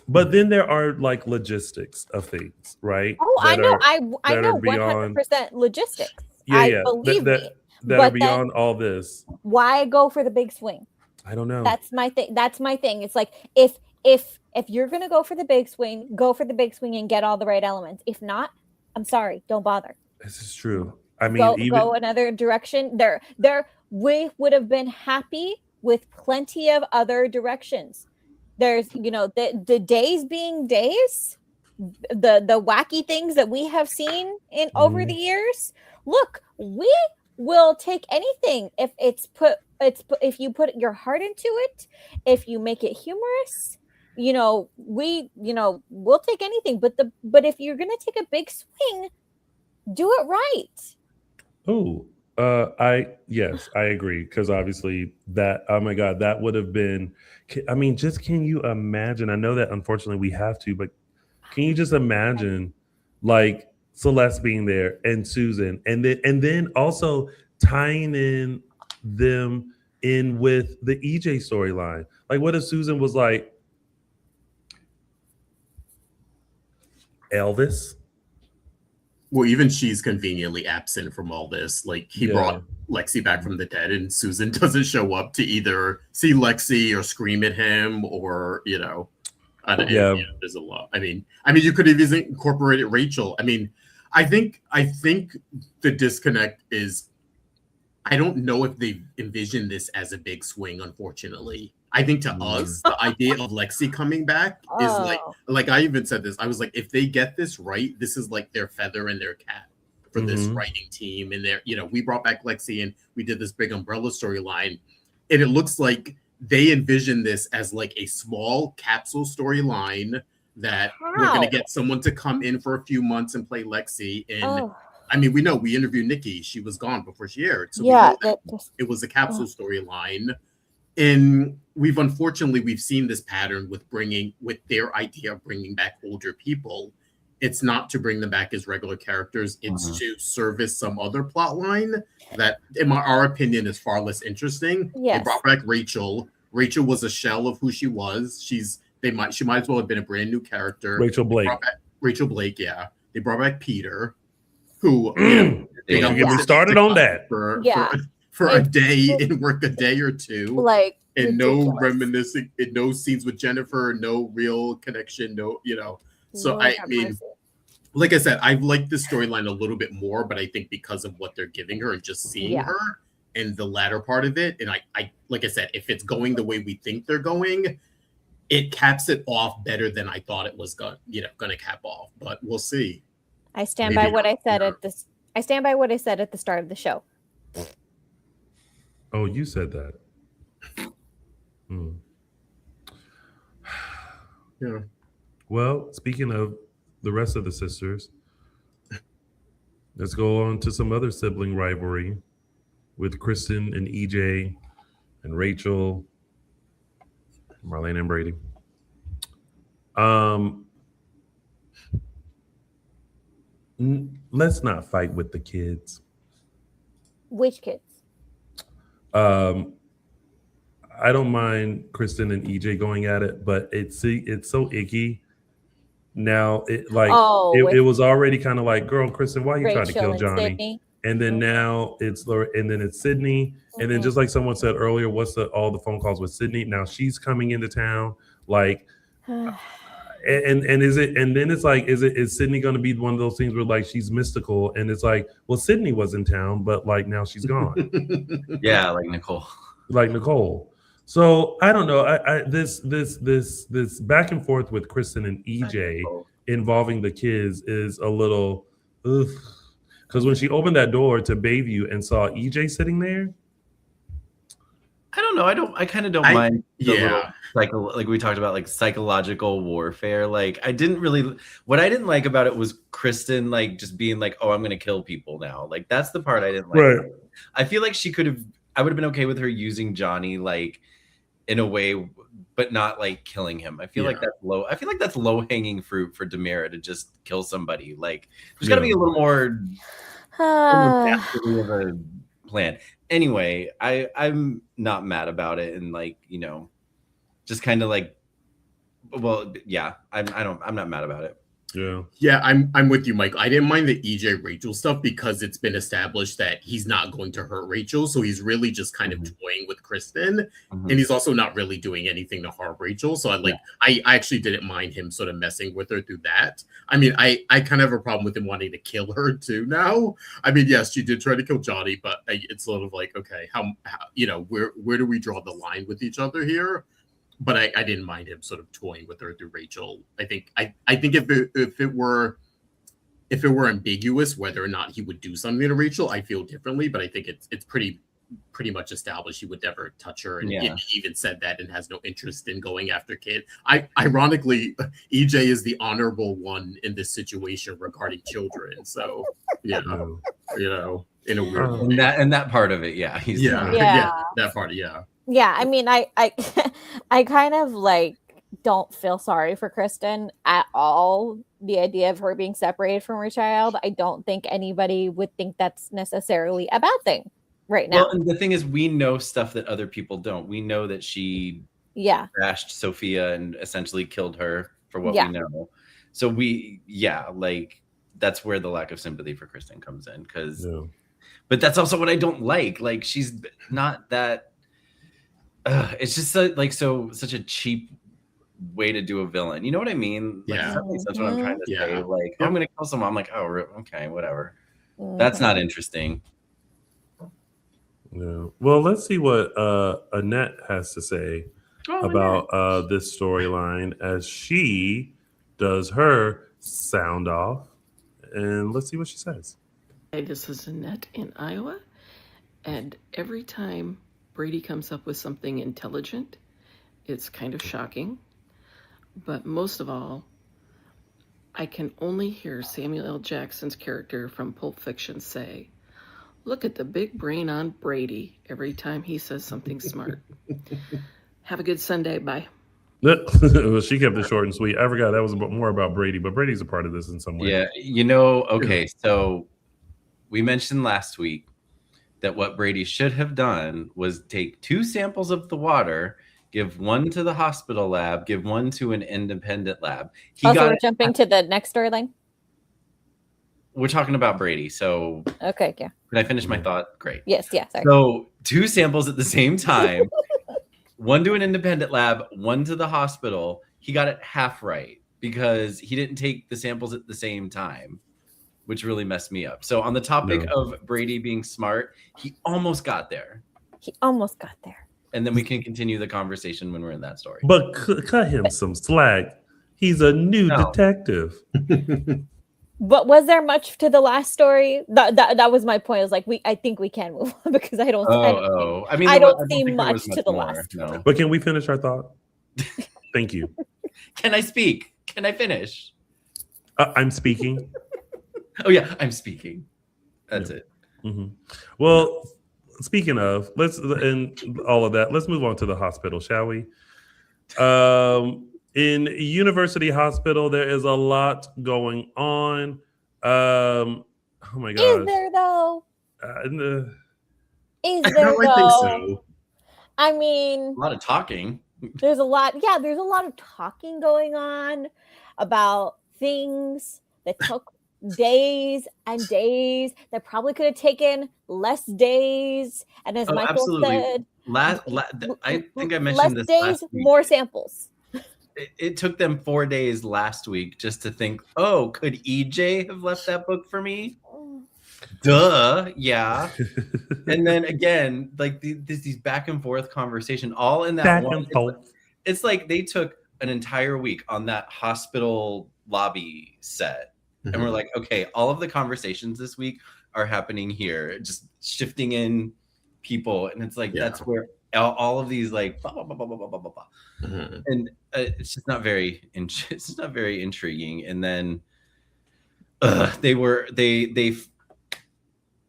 But then there are like logistics of things, right? Oh, I know. I that know are beyond- 100% logistics. Yeah, believe me. that But are beyond all this. Why go for the big swing? I don't know. That's my thing. It's like if you're gonna go for the big swing, go for the big swing and get all the right elements. If not, I'm sorry, don't bother. This is true. I mean, Go another direction. We would have been happy with plenty of other directions. There's, the days being days, the wacky things that we have seen in over the years. Look, we will take anything if you put your heart into it, if you make it humorous. We'll take anything. But if you're gonna take a big swing, do it right. Oh, I agree, because obviously that, oh my God, that would have been. I mean, just can you imagine? I know that unfortunately we have to, but can you just imagine, like Celeste being there and Susan, and then also tying in them in with the EJ storyline? Like, what if Susan was like Elvis? Well, even she's conveniently absent from all this. Like, he brought Lexie back from the dead, and Susan doesn't show up to either see Lexie or scream at him, or there's a lot. I mean, you could have even incorporated Rachel. I mean, I think the disconnect is, I don't know if they envisioned this as a big swing. Unfortunately, I think to us, the idea of Lexie coming back is like I even said this. I was like, if they get this right, this is like their feather in their cap for this writing team. And we brought back Lexie and we did this big umbrella storyline, and it looks like they envision this as like a small capsule storyline that we're going to get someone to come in for a few months and play Lexie. And I mean, we interviewed Nikki. She was gone before she aired. So it was a capsule storyline. And we've seen this pattern with their idea of bringing back older people. It's not to bring them back as regular characters. It's to service some other plot line that, in our opinion, is far less interesting. Yes. They brought back Rachel. Rachel was a shell of who she was. She might as well have been a brand new character. Rachel Blake. Yeah. They brought back Peter, who they get me started on that for a day and work a day or two, like, and ridiculous. no reminiscing, and no scenes with Jennifer, no real connection, So Lord have mercy. Like I said, I've liked this storyline a little bit more, but I think because of what they're giving her and just seeing her and the latter part of it, and I like I said, if it's going the way we think they're going, it caps it off better than I thought it was going to cap off. But we'll see. I stand by what I said at this. I stand by what I said at the start of the show. Oh, you said that. Yeah. Well, speaking of the rest of the sisters, let's go on to some other sibling rivalry with Kristen and EJ and Rachel, Marlene and Brady. Let's not fight with the kids. Which kids? I don't mind Kristen and EJ going at it, but it's so icky. Now it was already kind of like, girl, Kristen, why are you trying to kill Johnny? Sydney. And then now it's Sydney. And then just like someone said earlier, all the phone calls with Sydney? Now she's coming into town. Like And is it, and then it's like, is Sydney going to be one of those things where like she's mystical and it's like, well, Sydney was in town, but like now she's gone. Yeah, like Nicole. Like Nicole. So I don't know. This back and forth with Kristen and EJ involving the kids is a little, because when she opened that door to Bayview and saw EJ sitting there, I don't know. I kind of don't mind. Like we talked about, like psychological warfare. Like what I didn't like about it was Kristen like just being like, oh, I'm gonna kill people now. Like that's the part I didn't like. Right. I feel like I would have been okay with her using Johnny like in a way, but not like killing him. I feel like that's low hanging fruit for Demira to just kill somebody. Like there's got to be a little more of a plan. Anyway, I'm not mad about it, and like, you know, just kind of like, well, yeah, I'm not mad about it. Yeah, I'm with you, Michael. I didn't mind the EJ Rachel stuff because it's been established that he's not going to hurt Rachel, so he's really just kind of toying with Kristen, and he's also not really doing anything to harm Rachel. So I actually didn't mind him sort of messing with her through that. I mean, I kind of have a problem with him wanting to kill her too now. I mean, yes, she did try to kill Johnny, but it's sort of like, okay, how you know, where do we draw the line with each other here? But I didn't mind him sort of toying with her through Rachel. I think if it were ambiguous whether or not he would do something to Rachel, I feel differently. But I think it's pretty much established he would never touch her, and he even said that and has no interest in going after Kid. Ironically, EJ is the honorable one in this situation regarding children. So you know, in a weird way. And that part of it, he's that part, Yeah, I mean, I kind of like don't feel sorry for Kristen at all. The idea of her being separated from her child, I don't think anybody would think that's necessarily a bad thing right now. Well, and the thing is, we know stuff that other people don't. We know that she crashed Sophia and essentially killed her for what we know. So like that's where the lack of sympathy for Kristen comes in. But that's also what I don't like. Like she's not that. It's just such a cheap way to do a villain. You know what I mean? Like, that's what I'm trying to say. Like, I'm gonna kill someone. I'm like, oh, okay, whatever. That's not interesting. Yeah. Well, let's see what Annette has to say about this storyline as she does her sound off, and let's see what she says. Hey, this is Annette in Iowa, and every time Brady comes up with something intelligent, it's kind of shocking. But most of all, I can only hear Samuel L. Jackson's character from Pulp Fiction say, "Look at the big brain on Brady," every time he says something smart. Have a good Sunday. Bye. Well, she kept it short and sweet. I forgot that was more about Brady, but Brady's a part of this in some way. Yeah, you know, okay, so we mentioned last week that what Brady should have done was take 2 samples of the water, give one to the hospital lab, give one to an independent lab. We're jumping to the next storyline? We're talking about Brady, so... Okay, yeah. Can I finish my thought? Great. Yes, sorry. So 2 samples at the same time, one to an independent lab, one to the hospital. He got it half right because he didn't take the samples at the same time, which really messed me up. So on the topic of Brady being smart, he almost got there. And then we can continue the conversation when we're in that story. But cut him some slack. He's a new detective. But was there much to the last story? That was my point. I was like, I think we can move on because I don't see much to the last. No. But can we finish our thought? Thank you. Can I speak? Can I finish? I'm speaking. Oh yeah, I'm speaking. That's it. Mm-hmm. Well, speaking of, and all of that, let's move on to the hospital, shall we? In University Hospital, there is a lot going on. Oh my God. Is there though? Is there though? I think so. I mean, A lot of talking. There's a lot of talking going on about things that took days and days that probably could have taken less days. And as Michael said, I think I mentioned this days, last week. more samples. it took them 4 days last week just to think, oh, could EJ have left that book for me? Duh, yeah. And then again, like these back and forth conversation, all in that Back one. and forth. It's like they took an entire week on that hospital lobby set, and we're like, okay, all of the conversations this week are happening here, just shifting in people, and it's like that's where all of these like blah, blah, blah, blah, blah, blah, blah, blah. And it's just not very intriguing. And then they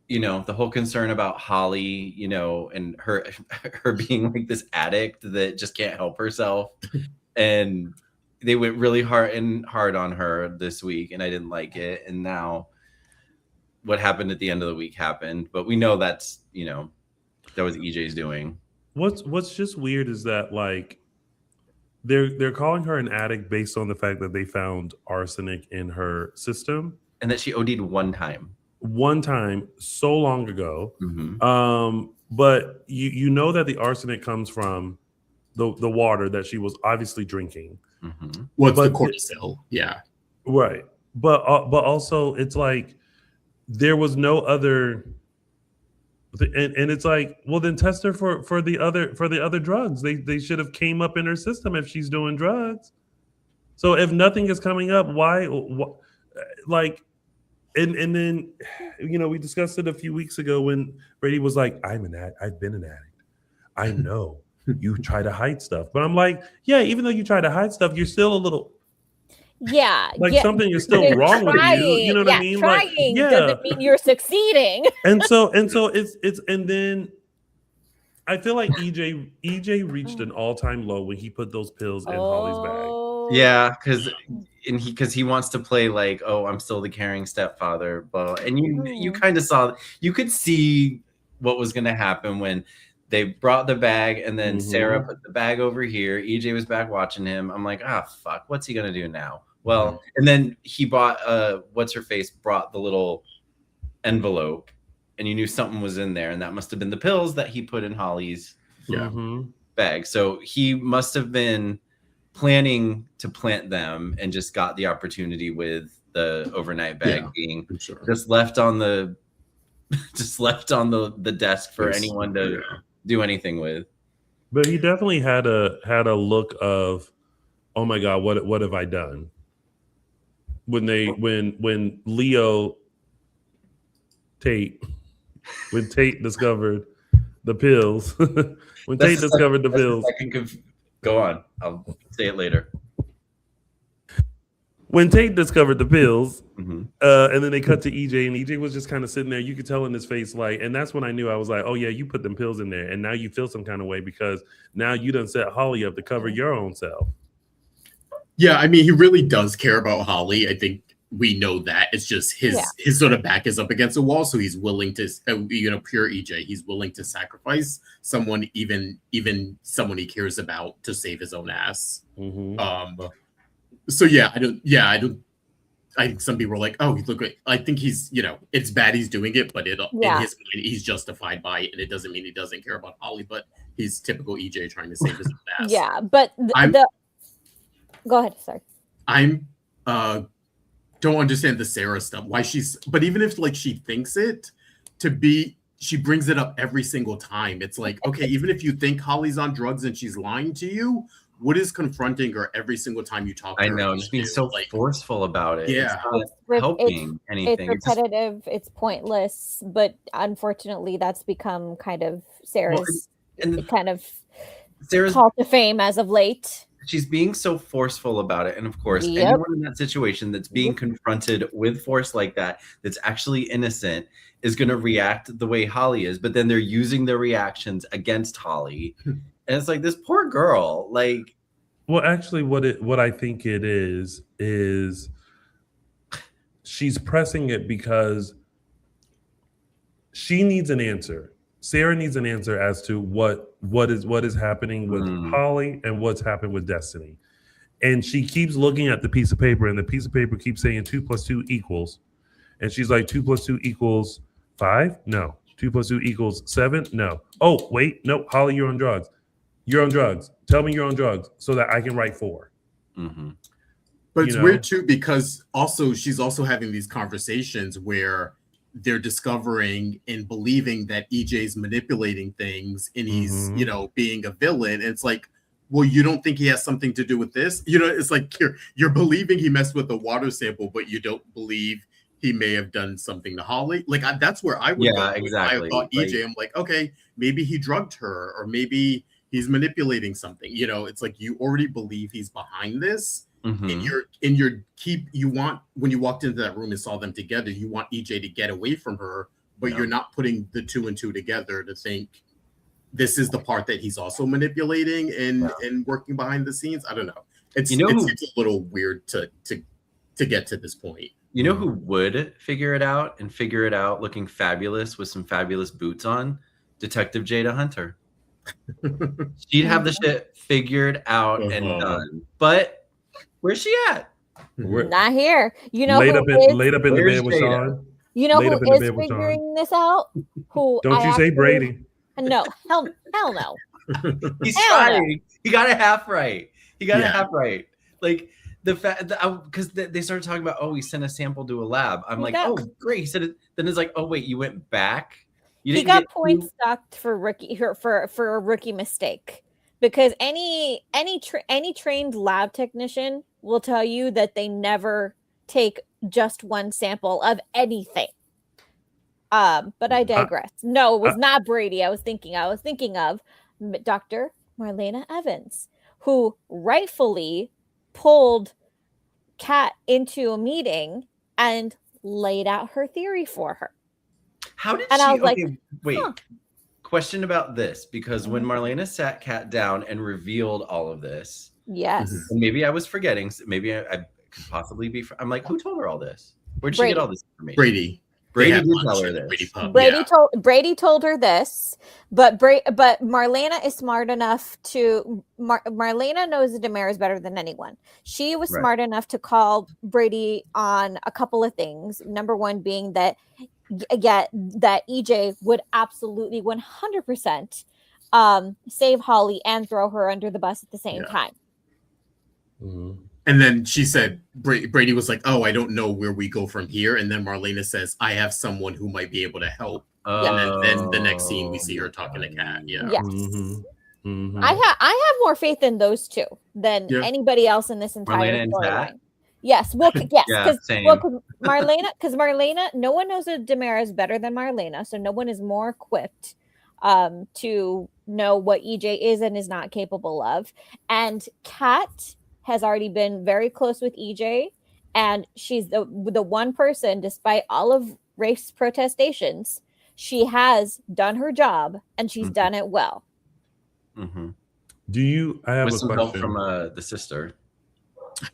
you know, the whole concern about Holly, you know, and her being like this addict that just can't help herself, and they went really hard on her this week, and I didn't like it. And now what happened at the end of the week happened, but we know that's, you know, that was EJ's doing. What's just weird is that like they're calling her an addict based on the fact that they found arsenic in her system, and that she OD'd one time so long ago. But you know that the arsenic comes from the water that she was obviously drinking. What's the cortisol? Yeah, right. But also it's like there was no other, and it's like, well, then test her for the other drugs. They should have came up in her system if she's doing drugs. So if nothing is coming up, why like. And then, you know, we discussed it a few weeks ago when Brady was like, I've been an addict. I know you try to hide stuff. But I'm like, yeah, even though you try to hide stuff, you're still a little... something is still wrong with you. You know what I mean? Trying doesn't mean you're succeeding. And so it's and then I feel like EJ reached an all-time low when he put those pills in Holly's bag. Yeah, because he wants to play like, oh, I'm still the caring stepfather, but and you kind of saw, you could see what was going to happen when they brought the bag, and then Sarah put the bag over here. EJ was back watching him. I'm like, fuck, what's he going to do now? Well, and then he bought what's her face brought the little envelope, and you knew something was in there, and that must have been the pills that he put in Holly's bag. So he must have been planning to plant them and just got the opportunity with the overnight bag being just left on the desk for anyone to do anything with. But he definitely had a look of, oh my God, what have I done? When Tate discovered the pills. When Tate discovered the pills. Go on. I'll say it later. When Tate discovered the pills, and then they cut to EJ, and EJ was just kind of sitting there. You could tell in his face, like, and that's when I knew. I was like, oh yeah, you put them pills in there, and now you feel some kind of way because now you done set Holly up to cover your own self. Yeah, I mean, he really does care about Holly. I think we know that. It's just his sort of back is up against the wall, so he's willing to, pure EJ. He's willing to sacrifice someone, even someone he cares about, to save his own ass. So I think some people are like, oh, look, I think he's, it's bad he's doing it, but in his mind, he's justified by it, and it doesn't mean he doesn't care about Holly, but he's typical EJ trying to save his own ass. Yeah, but go ahead, sorry. I'm don't understand the Sarah stuff. Why but even if like she thinks it she brings it up every single time. It's like, okay, even if you think Holly's on drugs and she's lying to you, what is confronting her every single time you talk to her? I know, just being so forceful about it. Yeah. It's not helping anything. It's repetitive, it's pointless, but unfortunately that's become kind of Sarah's call to fame as of late. She's being so forceful about it. And of course, anyone in that situation that's being confronted with force like that, that's actually innocent, is going to react the way Holly is. But then they're using their reactions against Holly. And it's like, this poor girl, like. Well, actually, what I think it is she's pressing it because she needs an answer. Sarah needs an answer as to what is happening with Holly and what's happened with Destiny. And she keeps looking at the piece of paper, and the piece of paper keeps saying 2 + 2 equals. And she's like, 2 + 2 equals 5? No. 2 + 2 equals 7? No. Oh, wait. No, Holly, you're on drugs. You're on drugs. Tell me you're on drugs so that I can write 4. Mm-hmm. But it's weird too, because also she's also having these conversations where they're discovering and believing that EJ's manipulating things and he's, being a villain. And it's like, well, you don't think he has something to do with this? It's like you're believing he messed with the water sample, but you don't believe he may have done something to Holly. Like that's where I would go. Exactly. I thought EJ, I'm like, okay, maybe he drugged her, or maybe he's manipulating something. It's like you already believe he's behind this. Mm-hmm. You want, when you walked into that room and saw them together, you want EJ to get away from her, but you're not putting the two and two together to think this is the part that he's also manipulating and working behind the scenes. I don't know. It's a little weird to get to this point. You know who would figure it out looking fabulous with some fabulous boots on? Detective Jada Hunter. She'd have the shit figured out and done. But where's she at? Not here. Laid up in the bed with Sean. You know who is figuring this out? Who? Don't you say Brady? No, hell no. He's trying. He got it half right. Like the fact that because they started talking about, we sent a sample to a lab. I'm like, oh great. He said it. Then it's like, oh wait, you went back. He got points docked for a rookie mistake. Because any trained lab technician will tell you that they never take just one sample of anything. But I digress. No, it was not Brady. I was thinking of Dr. Marlena Evans, who rightfully pulled Kat into a meeting and laid out her theory for her. How did she? I was like, wait. Huh. Question about this, because when Marlena sat Kat down and revealed all of this, yes, maybe I was forgetting. Maybe I could possibly be. I'm like, who told her all this? Where did she get all this information? Brady did tell her this. Brady told her this, but Marlena is smart enough to. Marlena knows the Damaris better than anyone. She was smart enough to call Brady on a couple of things. Number one being that EJ would absolutely 100% save Holly and throw her under the bus at the same time. Mm-hmm. And then she said, Brady was like, I don't know where we go from here. And then Marlena says, I have someone who might be able to help. And then the next scene, we see her talking to Kat. Yeah. Yes. Mm-hmm. Mm-hmm. I have more faith in those two than anybody else in this entire storyline. Yes, because Marlena, no one knows the Damaris better than Marlena, so no one is more equipped to know what EJ is and is not capable of. And Kat has already been very close with EJ, and she's the one person, despite all of Rafe's protestations, she has done her job and she's done it well. Mm-hmm. I have with a some question help from the sister.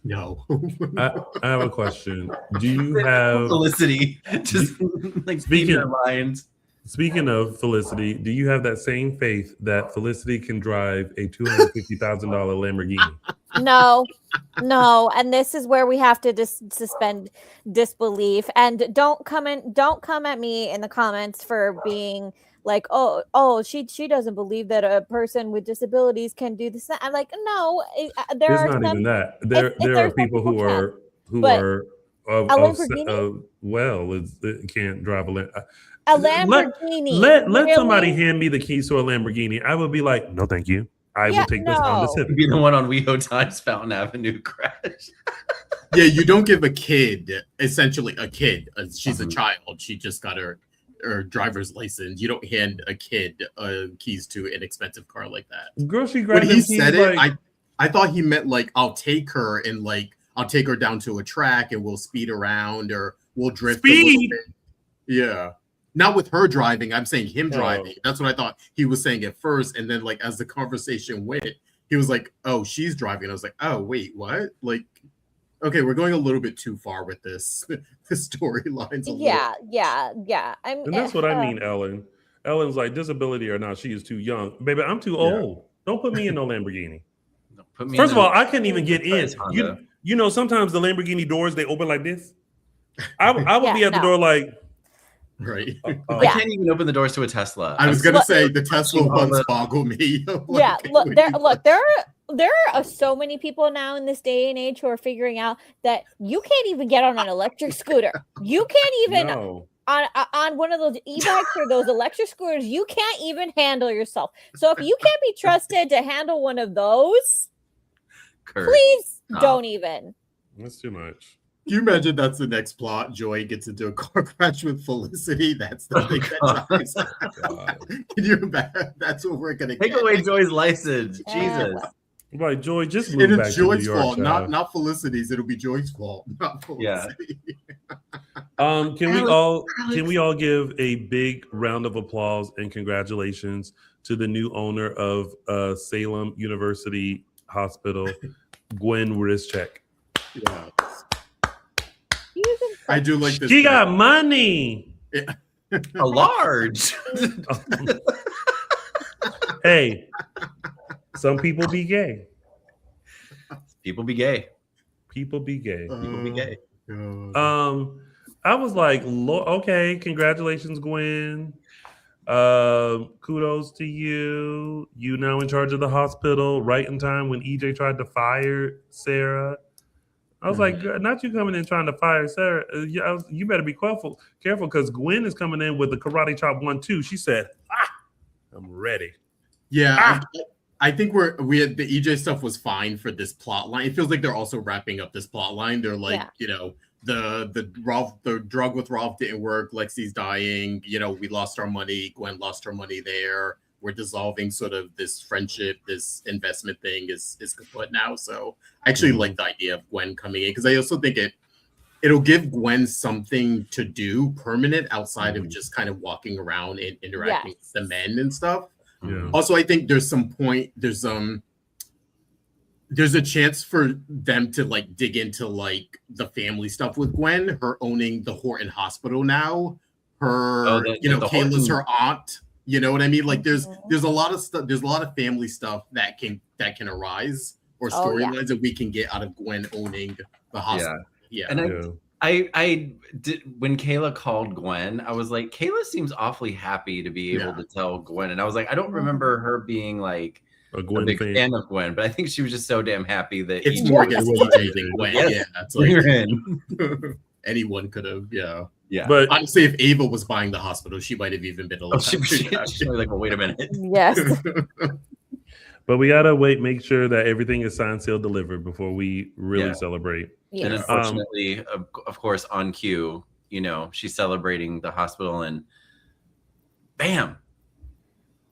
No. I have a question. Do you have Felicity? Just like speaking our minds. Speaking of Felicity, do you have that same faith that Felicity can drive a $250,000 Lamborghini? No, and this is where we have to suspend disbelief. And don't come at me in the comments for being like, she doesn't believe that a person with disabilities can do this. I'm like, no, there's not even that. There are people who are can't drive a Lamborghini. Let somebody hand me the keys to a Lamborghini. I would be like, no, thank you. I will take this on the Civic. Be the one on WeHo Times Fountain Avenue crash. Yeah, you don't give a kid, essentially a kid. She's a child. She just got her driver's license. You don't hand a kid keys to an expensive car like that. Girl, she grabbed when he said it, I thought he meant like I'll take her and like I'll take her down to a track and we'll speed around or we'll drift a little bit. Yeah. Not with her driving. I'm saying him driving. That's what I thought he was saying at first. And then like as the conversation went, he was like, oh, she's driving. I was like, oh, wait, what? Like, okay, we're going a little bit too far with this. The storylines. Yeah. And that's what I mean, Ellen. Ellen's like, disability or not, she is too young. Baby, I'm too old. Don't put me in no Lamborghini. First of all, I couldn't even get in. You know, sometimes the Lamborghini doors, they open like this. I would be at the door like, right. I can't even open the doors to a Tesla. I was gonna say the Tesla ones boggle me. Like, there there are so many people now in this day and age who are figuring out that you can't even get on an electric scooter. You can't even No. on one of those e-bikes or those electric scooters. You can't even handle yourself. So if you can't be trusted to handle one of those, Kurt, please stop. don't even. That's too much. Can you imagine that's the next plot? Joy gets into a car crash with Felicity. That's the thing that dies. Can you imagine? That's what we're gonna Take get. away Joy's license. Jesus. Right, Joy, just And move back it's to New Joy's York. fault, child. not Felicity's. It'll be Joy's fault, not Felicity. Can we all give a big round of applause and congratulations to the new owner of Salem University Hospital, Gwen Wrischek. Yeah. I do like this. She got money. A large. Hey, some people be gay. People be gay. People be gay. People be gay. I was like, okay, congratulations, Gwen. Kudos to you. You now in charge of the hospital, right in time when EJ tried to fire Sarah. I was like, not you coming in trying to fire Sarah. You better be careful because Gwen is coming in with the karate chop 1-2. She said, I'm ready. Yeah, I think we had the EJ stuff was fine for this plot line. It feels like they're also wrapping up this plot line. They're like, the drug with Rolf didn't work. Lexi's dying. We lost our money. Gwen lost her money there. We're dissolving sort of this friendship, this investment thing is kaput now. So I actually like the idea of Gwen coming in because I also think it'll give Gwen something to do permanent outside of just kind of walking around and interacting with the men and stuff. Yeah. Also, I think there's a chance for them to like dig into like the family stuff with Gwen, her owning the Horton Hospital now, her Kayla's her aunt. You know what I mean? Like there's a lot of stuff. There's a lot of family stuff that can arise or storylines that we can get out of Gwen owning the hospital. Yeah. And I did when Kayla called Gwen, I was like, Kayla seems awfully happy to be able to tell Gwen. And I was like, I don't remember her being like a big fan of Gwen, but I think she was just so damn happy that it's more against EJ than Gwen. Yeah, that's like anyone could have. Yeah. But honestly, if Ava was buying the hospital, she might have even been a little. She was like, well, wait a minute. Yes. But we gotta make sure that everything is signed, sealed, delivered before we really celebrate. Yes. And unfortunately, of course, on cue, she's celebrating the hospital, and bam,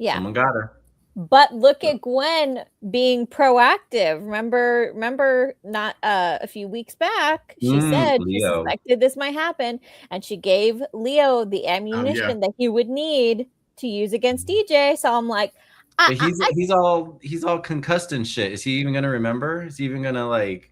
someone got her. But look at Gwen being proactive. Remember not a few weeks back, she said she suspected this might happen, and she gave Leo the ammunition that he would need to use against DJ. So I'm like, but he's all concussed and shit. Is he even gonna remember? Is he even gonna like?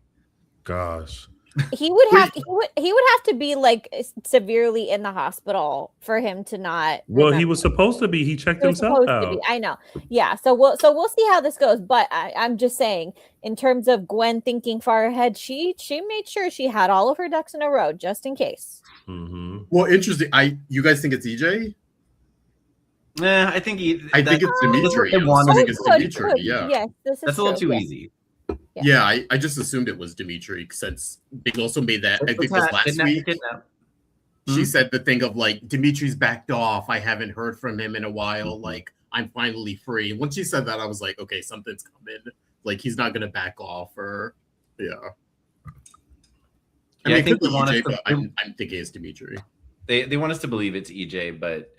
Gosh. He would have to be like severely in the hospital for him to not. Well, he was supposed to be. He checked himself out. I know. Yeah. So we'll see how this goes. But I'm just saying, in terms of Gwen thinking far ahead, she made sure she had all of her ducks in a row just in case. Mm-hmm. Well, interesting. You guys think it's EJ? Nah, I think it's Dimitri. I think it's Dimitri. Yeah. Yes, that's a little too easy. Yeah, I just assumed it was Dimitri since they also made that. I think it was last week. She said the thing of like, Dimitri's backed off. I haven't heard from him in a while. Like, I'm finally free. Once she said that, I was like, okay, something's coming. Like, he's not going to back off or, I mean, I think EJ, but I'm thinking it's Dimitri. They want us to believe it's EJ, but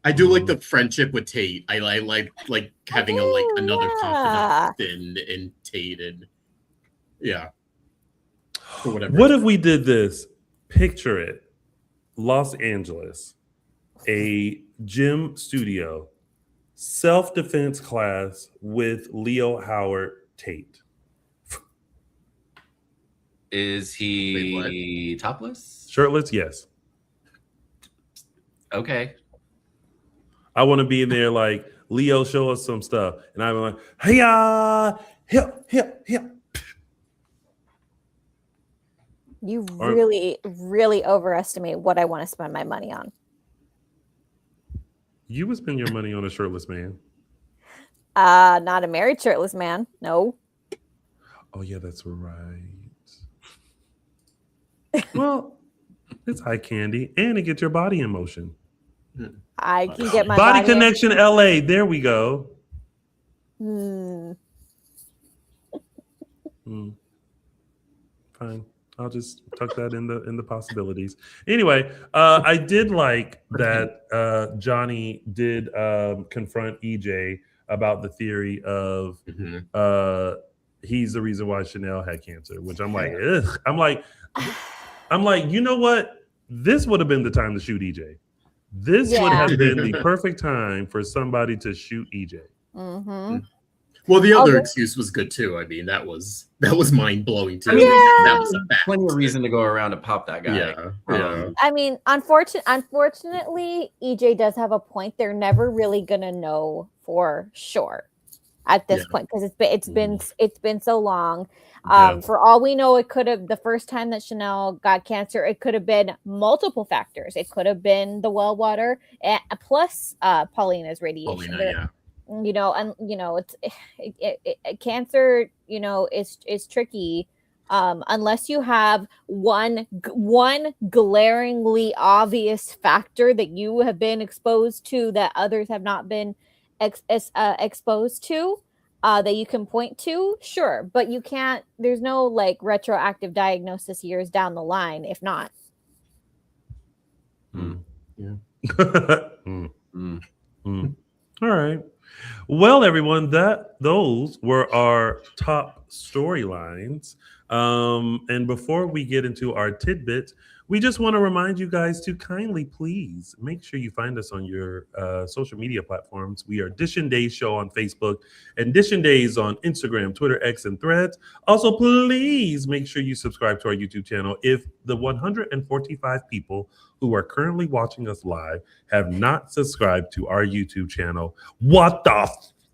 I do like the friendship with Tate. I like having another confidant in Tate and for whatever. What if we did this? Picture it. Los Angeles, a gym studio, self-defense class with Leo Howard Tate. Is he topless? Shirtless? Yes. Okay. I want to be in there like, Leo, show us some stuff. And I'm like, hey, hip. You Or- really, really overestimate what I want to spend my money on. You would spend your money on a shirtless man. Not a married shirtless man. No. Oh yeah, that's right. Well, it's eye candy, and it gets your body in motion. I can get my Body body in- Connection LA. There we go. Fine. I'll just tuck that in the possibilities. Anyway, I did like that Johnny did confront EJ about the theory of he's the reason why Chanel had cancer, which I'm like, ugh. I'm like, you know what? This would have been the time to shoot EJ. This would Yeah. have been the perfect time for somebody to shoot EJ. Mm-hmm. Well, the other Okay. excuse was good too. I mean, that was mind blowing too. I mean, That was a fact. Plenty of reason to go around to pop that guy. Yeah. I mean, unfortunately, EJ does have a point. They're never really gonna know for sure at this point because it's been so long. Yeah. For all we know, it could have the first time that Chanel got cancer. It could have been multiple factors. It could have been the well water plus Paulina's radiation. Paulina, You know, and you know, it's cancer. You know, is tricky. Unless you have one glaringly obvious factor that you have been exposed to that others have not been exposed to, that you can point to, sure, but you can't. There's no like retroactive diagnosis years down the line. If not, All right. Well, everyone, those were our top storylines. And before we get into our tidbits, we just want to remind you guys to kindly please make sure you find us on your social media platforms. We are Dishin Days Show on Facebook and Dishin Days on Instagram, Twitter, X, and Threads. Also, please make sure you subscribe to our YouTube channel. If the 145 people who are currently watching us live have not subscribed to our YouTube channel, what the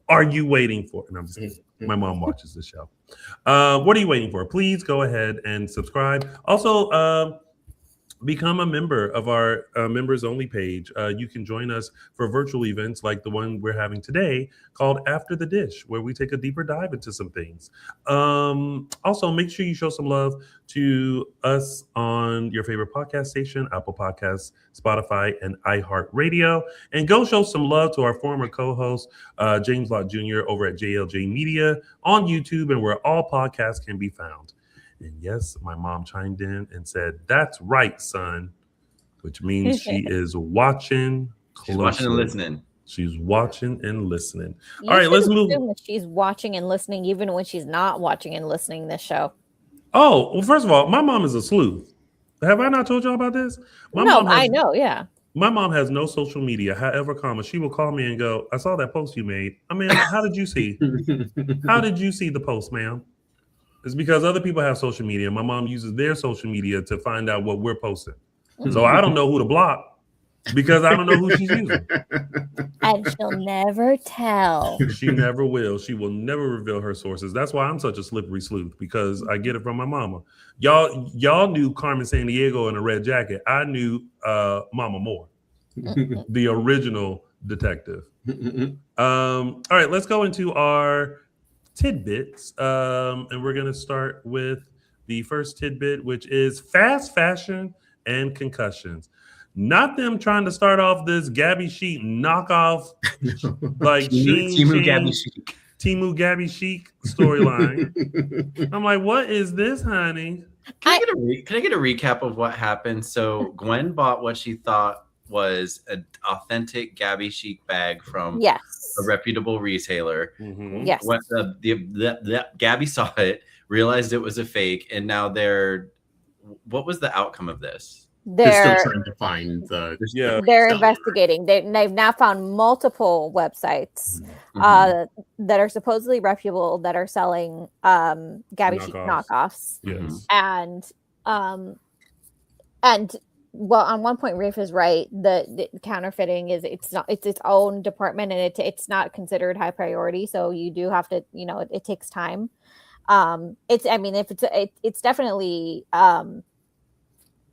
are you waiting for? And I'm just kidding. My mom watches the show. What are you waiting for? Please go ahead and subscribe. Also, become a member of our members only page. You can join us for virtual events like the one we're having today called After the Dish, where we take a deeper dive into some things. Also, make sure you show some love to us on your favorite podcast station, Apple Podcasts, Spotify, and iHeartRadio. And go show some love to our former co-host, James Lott Jr. over at JLJ Media on YouTube and where all podcasts can be found. And yes, my mom chimed in and said, "That's right, son," which means she is watching closely. She's watching and listening. She's watching and listening. you All right, let's should move. assume that she's watching and listening, even when she's not watching and listening this show. Oh, well, first of all, my mom is a sleuth. Have I not told y'all about this? I know, yeah. My mom has no social media. However, she will call me and go, "I saw that post you made. I mean, how did you see? How did you see the post, ma'am?" It's because other people have social media. My mom uses their social media to find out what we're posting. So I don't know who to block because I don't know who she's using. And she'll never tell. She never will. She will never reveal her sources. That's why I'm such a slippery sleuth, because I get it from my mama. Y'all knew Carmen Sandiego in a red jacket. I knew Mama Moore, the original detective. All right, let's go into our tidbits, and we're going to start with the first tidbit, which is fast fashion and concussions. Not them trying to start off this Gabi Chic knockoff, like Timu Gabi Chic. Timu Gabi Chic storyline. I'm like, what is this, honey? Can I get a recap of what happened? So Gwen bought what she thought was an authentic Gabi Chic bag from a reputable retailer. Mm-hmm. Yes. When the Gabi saw it, realized it was a fake, and now what was the outcome of this? They're still trying to find the they're investigating. They've now found multiple websites that are supposedly reputable that are selling Gabi Chic knockoffs. Yes. And well, on one point, Rafe is right. The counterfeiting it's its own department, and it's not considered high priority. So you do have to, it takes time. It's definitely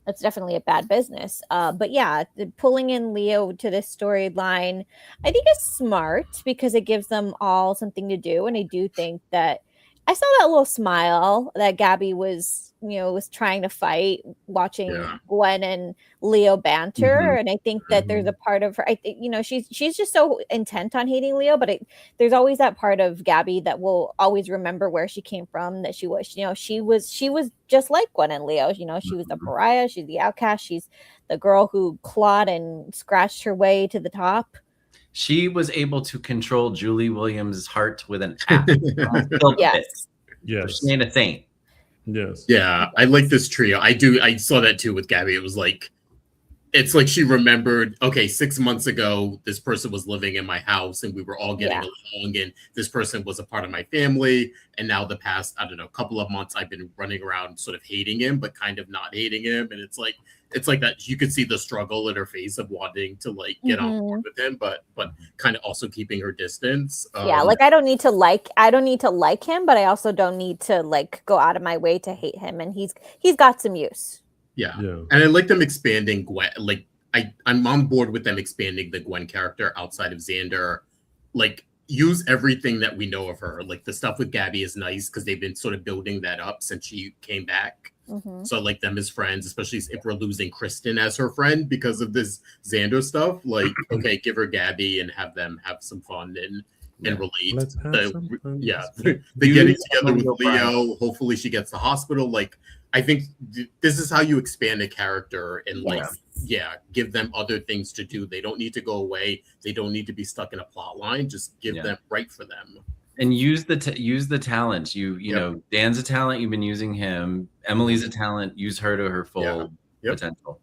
That's definitely a bad business. But yeah, pulling in Leo to this storyline, I think is smart because it gives them all something to do. And I do think that I saw that little smile that Gabi was, was trying to fight watching Gwen and Leo banter. And I think that there's a part of her, I think, she's just so intent on hating Leo, but there's always that part of Gabi that will always remember where she came from, that she was, she was just like Gwen and Leo. She was the pariah, she's the outcast, she's the girl who clawed and scratched her way to the top. She was able to control Julie Williams' heart with an app. Yes. Yes. She ain't a saint. Yes. Yeah, I like this trio. I saw that too with Gabi. It was like, it's like she remembered, okay, 6 months ago, this person was living in my house and we were all getting along, and this person was a part of my family. And now the past, I don't know, couple of months, I've been running around sort of hating him, but kind of not hating him. And it's like that you could see the struggle in her face of wanting to like get on board with him, but kind of also keeping her distance. Like I don't need to like him, but I also don't need to like go out of my way to hate him. And he's got some use. Yeah. And I like them expanding Gwen. Like I'm on board with them expanding the Gwen character outside of Xander. Like use everything that we know of her. Like the stuff with Gabi is nice because they've been sort of building that up since she came back. So I like them as friends, especially if we're losing Kristen as her friend because of this Xander stuff. Like, okay, give her Gabi and have them have some fun and relate. Let's have some fun. They're getting together with Leo. Hopefully she gets to the hospital. Like, I think this is how you expand a character and give them other things to do. They don't need to go away. They don't need to be stuck in a plot line. Just give them right for them. And use the talent. You know, Dan's a talent. You've been using him. Emily's a talent. Use her to her full potential.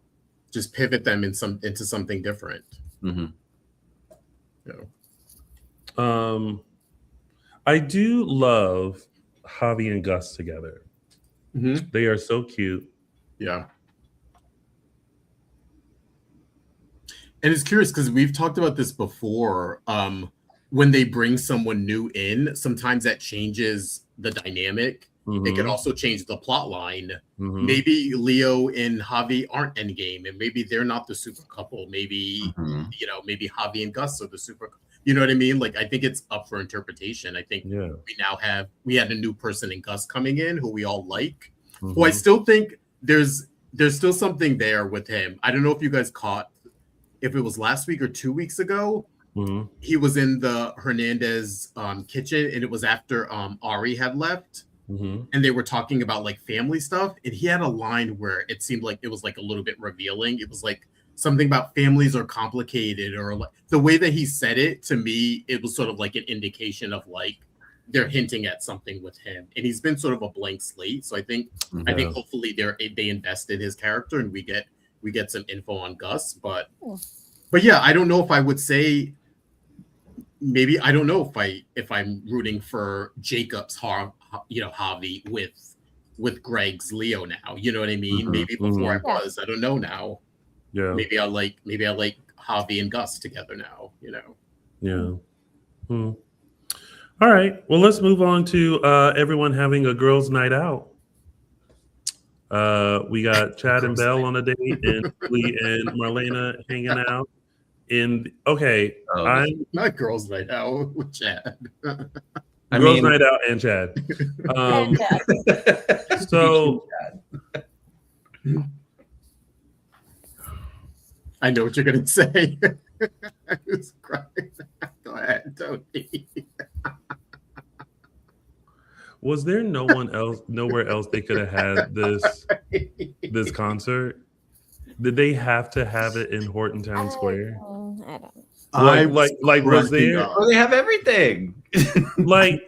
Just pivot them into something different. I do love Javi and Gus together. They are so cute. Yeah. And it's curious because we've talked about this before. When they bring someone new in, sometimes that changes the dynamic. It could also change the plot line. Maybe Leo and Javi aren't endgame, and maybe they're not the super couple. Maybe maybe Javi and Gus are the super. You know what I mean? Like I think it's up for interpretation. I think we had a new person in Gus coming in who we all like. Who I still think there's still something there with him. I don't know if you guys caught if it was last week or 2 weeks ago. He was in the Hernandez kitchen, and it was after Ari had left, and they were talking about like family stuff. And he had a line where it seemed like it was like a little bit revealing. It was like something about families are complicated, or like the way that he said it to me, it was sort of like an indication of like they're hinting at something with him. And he's been sort of a blank slate. So I think hopefully they invest in his character and we get some info on Gus. But yeah, I don't know if I would say. Maybe I don't know if I'm rooting for Jacob's Javi with Greg's Leo now. You know what I mean? Maybe before I was. I don't know now. Yeah. Maybe I like Javi and Gus together now. You know. Yeah. All right. Well, let's move on to everyone having a girls' night out. We got Chad and Belle on a date, and Lee and Marlena hanging out. I'm not girls' night out with Chad. Girls' night out and Chad. So I know what you're gonna say. I was crying. Go ahead, Tony. Was there nowhere else they could have had this concert? Did they have to have it in Horton Town Square? I don't know. Like was there? Oh, they have everything. like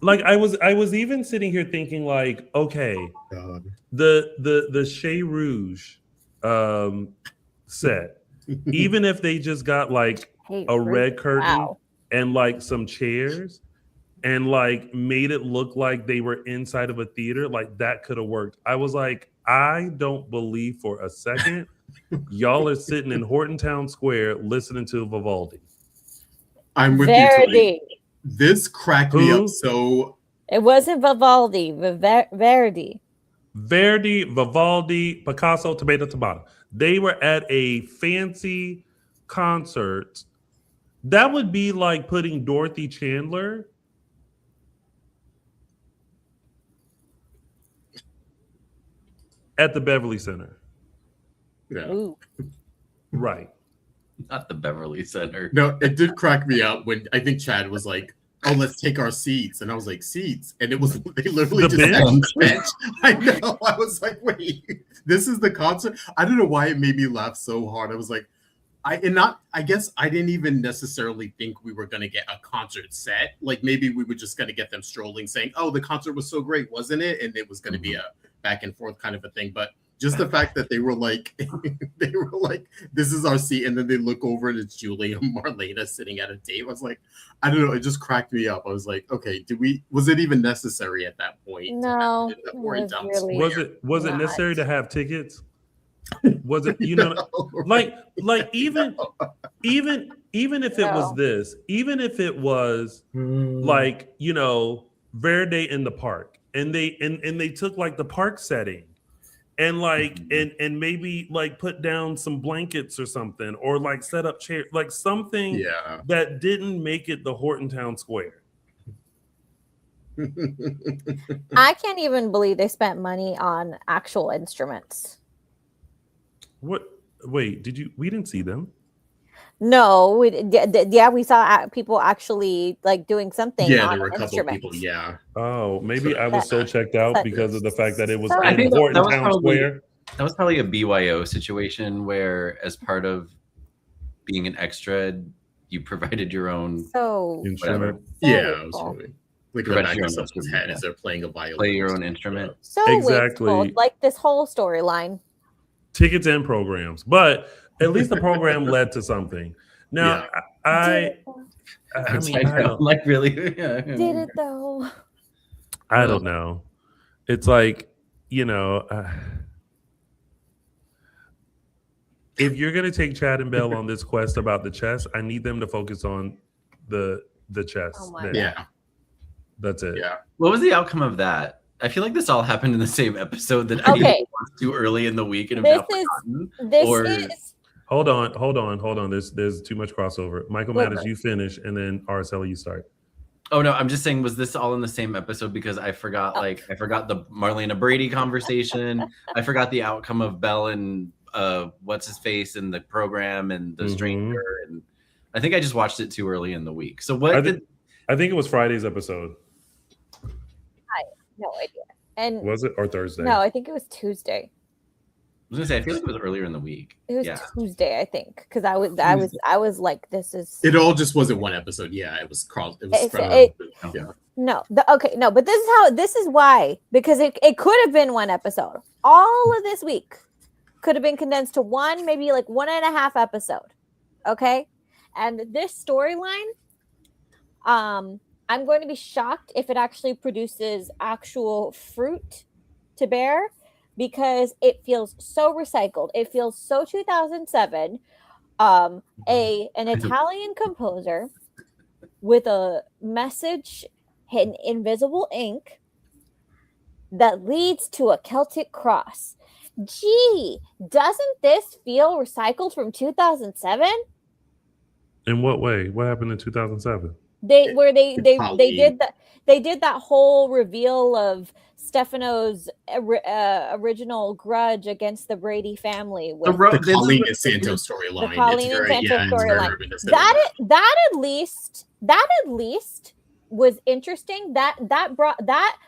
I was even sitting here thinking like, okay, the Chez Rouge set, even if they just got like a red curtain and like some chairs and like made it look like they were inside of a theater, like that could have worked. I was like, I don't believe for a second y'all are sitting in Horton Town Square listening to Vivaldi. I'm with you, Tony. This cracked me up so. It wasn't Vivaldi, Verdi. Verdi, Vivaldi, Picasso, tomato. They were at a fancy concert. That would be like putting Dorothy Chandler at the Beverly Center. Yeah. Ooh. Right. Not the Beverly Center. No, it did crack me up when I think Chad was like, "Oh, let's take our seats," and I was like, "Seats," and it was they literally The just bench? said the bench. I know. I was like, "Wait, this is the concert?" I don't know why it made me laugh so hard. I was like, I guess I didn't even necessarily think we were gonna get a concert set. Like maybe we were just gonna get them strolling, saying, "Oh, the concert was so great, wasn't it?" And it was gonna be a back and forth kind of a thing, but. Just the fact that they were like, this is our seat, and then they look over and it's Julie and Marlena sitting at a table. I was like, I don't know, it just cracked me up. I was like, okay, was it even necessary at that point? No, to have it was really Was it not. necessary to have tickets? Was it, you know, like even if it was this, even if it was like, you know, Verde in the park, and they took like the park setting and like and maybe like put down some blankets or something, or like set up chairs, like something that didn't make it the Horton Town Square. I can't even believe they spent money on actual instruments. What? Wait, we didn't see them? No, we saw people actually like doing something. Yeah, there were a couple of people. Yeah. Oh, maybe I was so checked out because of the fact that it was I think Horton Town Square. That was probably a BYO situation where, as part of being an extra, you provided your own instrument. Yeah, like the back of someone's head as they're playing a violin. Play your own instrument. So wasteful, like this whole storyline. Tickets and programs, but at least the program led to something. Now, I mean, like really, did it though? I don't know. It's like, you know, if you're gonna take Chad and Belle on this quest about the chess, I need them to focus on the chess. Oh my God. That's it. Yeah. What was the outcome of that? I feel like this all happened in the same episode that I either watched too early in the week and have now forgotten. Hold on. There's too much crossover. Michael Mattis, you finish, and then Araceli, you start. Oh no, I'm just saying, was this all in the same episode? Because I forgot, I forgot the Marlena Brady conversation. I forgot the outcome of Belle and what's his face in the program and the stranger, and I think I just watched it too early in the week. So what? I think it was Friday's episode. No idea. And was it, or Thursday? No, I think it was Tuesday. I was gonna say, I feel like it was earlier in the week. It was Tuesday, I think, because I was like, this is. It all just wasn't one episode. Yeah, it was crossed. It was but this is why, because it could have been one episode. All of this week could have been condensed to one, maybe like 1.5 episode. Okay, and this storyline, I'm going to be shocked if it actually produces actual fruit to bear, because it feels so recycled. It feels so 2007. An Italian composer with a message in invisible ink that leads to a Celtic cross. Gee, doesn't this feel recycled from 2007? In what way? What happened in 2007? They did that whole reveal of Stefano's original grudge against the Brady family with the Colleen and Santos storyline. The Colleen and Santos storyline. That at least was interesting. That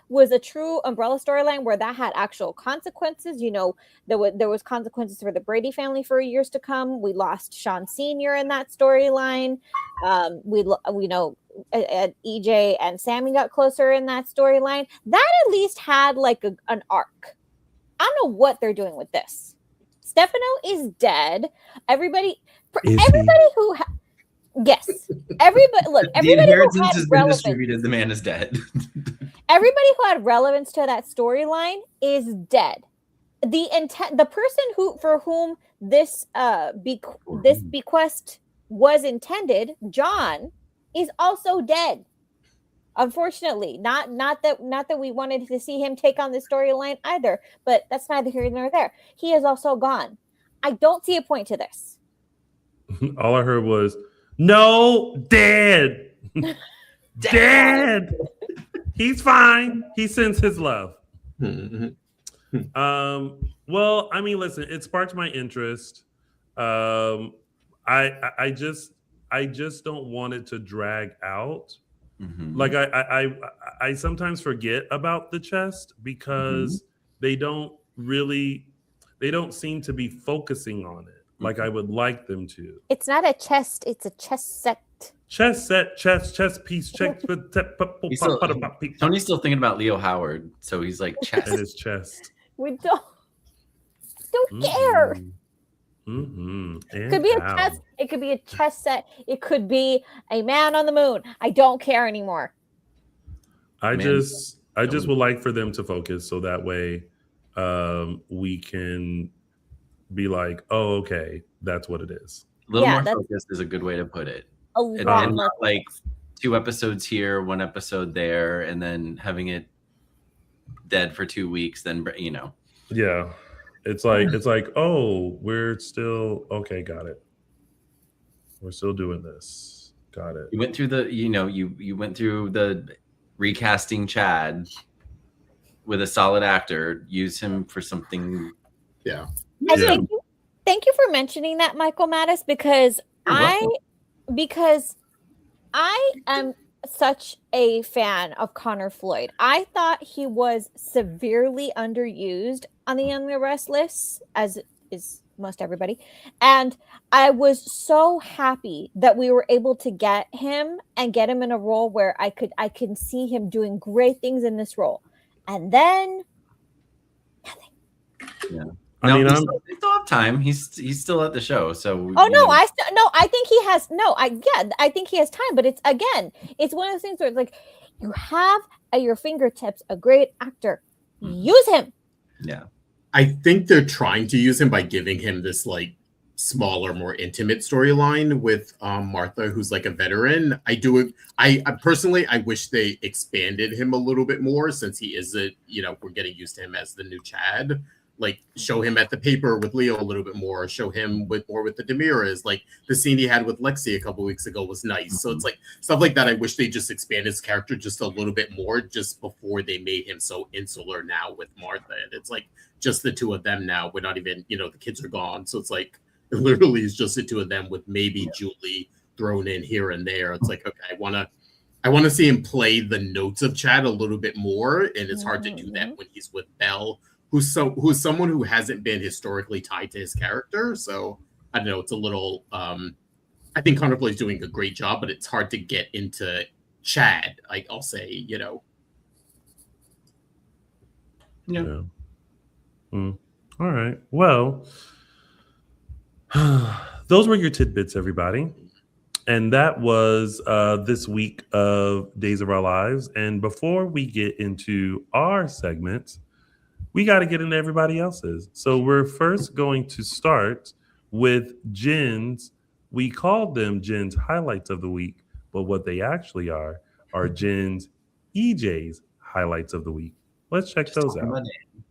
was a true umbrella storyline where that had actual consequences. You know, there was consequences for the Brady family for years to come. We lost Sean Sr. in that storyline. We know EJ and Sammy got closer in that storyline. That at least had like an arc. I don't know what they're doing with this. Stefano is dead. Everybody who yes, everybody look. Everybody the inheritance who had has been relevance, distributed. The man is dead. everybody who had relevance to that storyline is dead. The person for whom this bequest was intended, John, is also dead. Unfortunately, not that we wanted to see him take on the storyline either, but that's neither here nor there. He is also gone. I don't see a point to this. All I heard was, "No, Dad, Dad, he's fine. He sends his love." Well, I mean, listen, it sparked my interest. I just don't want it to drag out. Mhm. Like I sometimes forget about the chest because they don't seem to be focusing on it like I would like them to. It's not a chest, it's a chest set. Chest set, chest piece, check. Tony's still thinking about Leo Howard, so he's like chest. And his chest. We don't care. It Could be a chest. It could be a chest set. It could be a man on the moon. I don't care anymore. I just would like for them to focus so that way we can be like, oh, okay, that's what it is. A little more focused is a good way to put it. And not like 2 episodes here, 1 episode there, and then having it dead for 2 weeks, then Yeah. It's like, oh, we're still okay, got it. We're still doing this. Got it. You went through you went through the recasting Chad with a solid actor. Use him for something. Yeah. Thank you for mentioning that, Michael Mattis, because I am such a fan of Connor Floyd. I thought he was severely underused on the Young and the Restless, as is most everybody. And I was so happy that we were able to get him in a role where I can see him doing great things in this role. And then nothing. Yeah. I still have time. He's still at the show, so. I think he has. I think he has time. But it's one of those things where it's like you have at your fingertips a great actor. Use him. Yeah, I think they're trying to use him by giving him this like smaller, more intimate storyline with Martha, who's like a veteran. I personally, I wish they expanded him a little bit more since he is we're getting used to him as the new Chad. Like show him at the paper with Leo a little bit more, show him with the Demiras. Like the scene he had with Lexie a couple weeks ago was nice. So it's like stuff like that. I wish they just expanded his character just a little bit more just before they made him so insular now with Martha. And it's like just the two of them now. We're not even, the kids are gone. So it's like it literally is just the two of them with maybe Julie thrown in here and there. It's like, okay, I want to see him play the notes of Chad a little bit more. And it's hard to do that when he's with Belle, who's someone who hasn't been historically tied to his character. So I don't know. It's a little. I think Connor Floyd's doing a great job, but it's hard to get into Chad. I'll say, Yeah. All right. Well, those were your tidbits, everybody. And that was this week of Days of Our Lives. And before we get into our segments, we got to get into everybody else's. So we're first going to start with Jen's. We called them Jen's highlights of the week, but what they actually are Jen's EJ's highlights of the week. Let's check those out.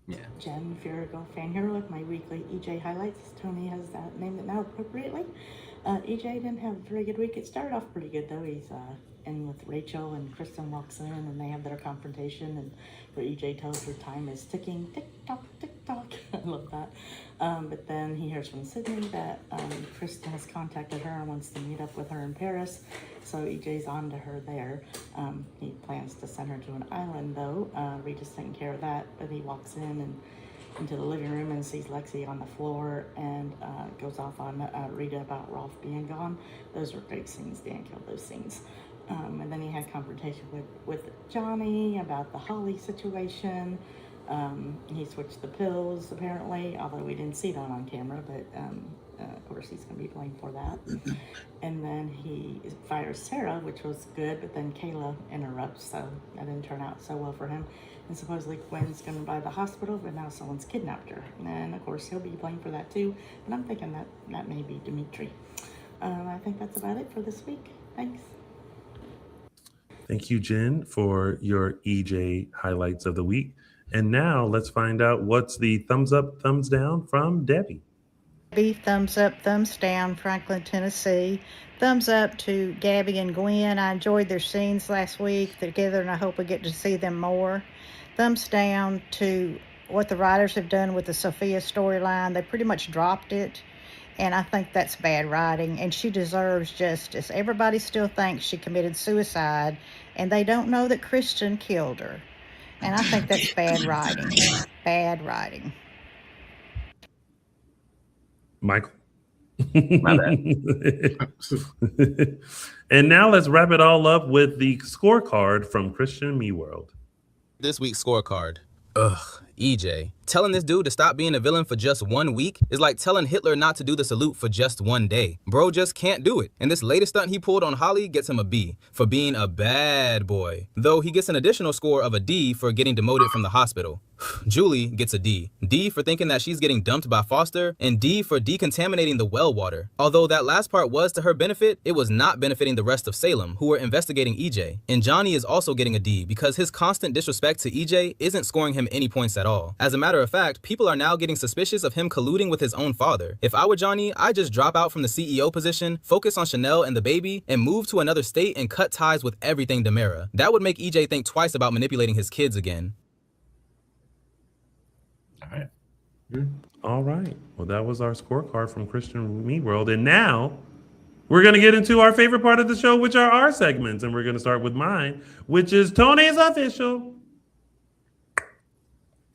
Yeah. Jen, if you're a Go fan here with my weekly EJ highlights, Tony has named it now appropriately. EJ didn't have a very good week. It started off pretty good though. He's in with Rachel and Kristen walks in and they have their confrontation and where EJ tells her time is ticking, tick tock, tick tock. I love that. But then he hears from Sydney that Kristen has contacted her and wants to meet up with her in Paris. So EJ's on to her there. He plans to send her to an island though. Rita's taking care of that, but he walks in and into the living room and sees Lexie on the floor and goes off on Rita about Rolf being gone. Those were great scenes. Dan killed those scenes. And then he had confrontation with Johnny about the Holly situation. He switched the pills apparently, although we didn't see that on camera, but of course he's going to be blamed for that. And then he fires Sarah, which was good, but then Kayla interrupts, so that didn't turn out so well for him. And supposedly Gwen's going to buy the hospital, but now someone's kidnapped her. And of course he'll be blamed for that too, but I'm thinking that may be Dimitri. I think that's about it for this week. Thanks. Thank you, Jen, for your EJ highlights of the week. And now let's find out what's the thumbs up, thumbs down from Debbie. Thumbs up, thumbs down, Franklin, Tennessee. Thumbs up to Gabby and Gwen. I enjoyed their scenes last week together, and I hope we get to see them more. Thumbs down to what the writers have done with the Sophia storyline. They pretty much dropped it, and I think that's bad writing, and she deserves justice. Everybody still thinks she committed suicide, and they don't know that Kristen killed her. And I think that's bad writing. Bad writing. Michael. My And now let's wrap it all up with the scorecard from Christian Me World. This week's scorecard. Ugh, EJ. Telling this dude to stop being a villain for just 1 week is like telling Hitler not to do the salute for just 1 day. Bro just can't do it. And this latest stunt he pulled on Holly gets him a B for being a bad boy. Though he gets an additional score of a D for getting demoted from the hospital. Julie gets a D. D for thinking that she's getting dumped by Foster, and D for decontaminating the well water. Although that last part was to her benefit, it was not benefiting the rest of Salem, who were investigating EJ. And Johnny is also getting a D because his constant disrespect to EJ isn't scoring him any points at all. As a matter of fact, people are now getting suspicious of him colluding with his own father. If I were Johnny, I'd just drop out from the CEO position, focus on Chanel and the baby, and move to another state and cut ties with everything Demira. That would make EJ think twice about manipulating his kids again. All right. Well, that was our scorecard from Christian Me World. And now we're going to get into our favorite part of the show, which are our segments. And we're going to start with mine, which is Tony's official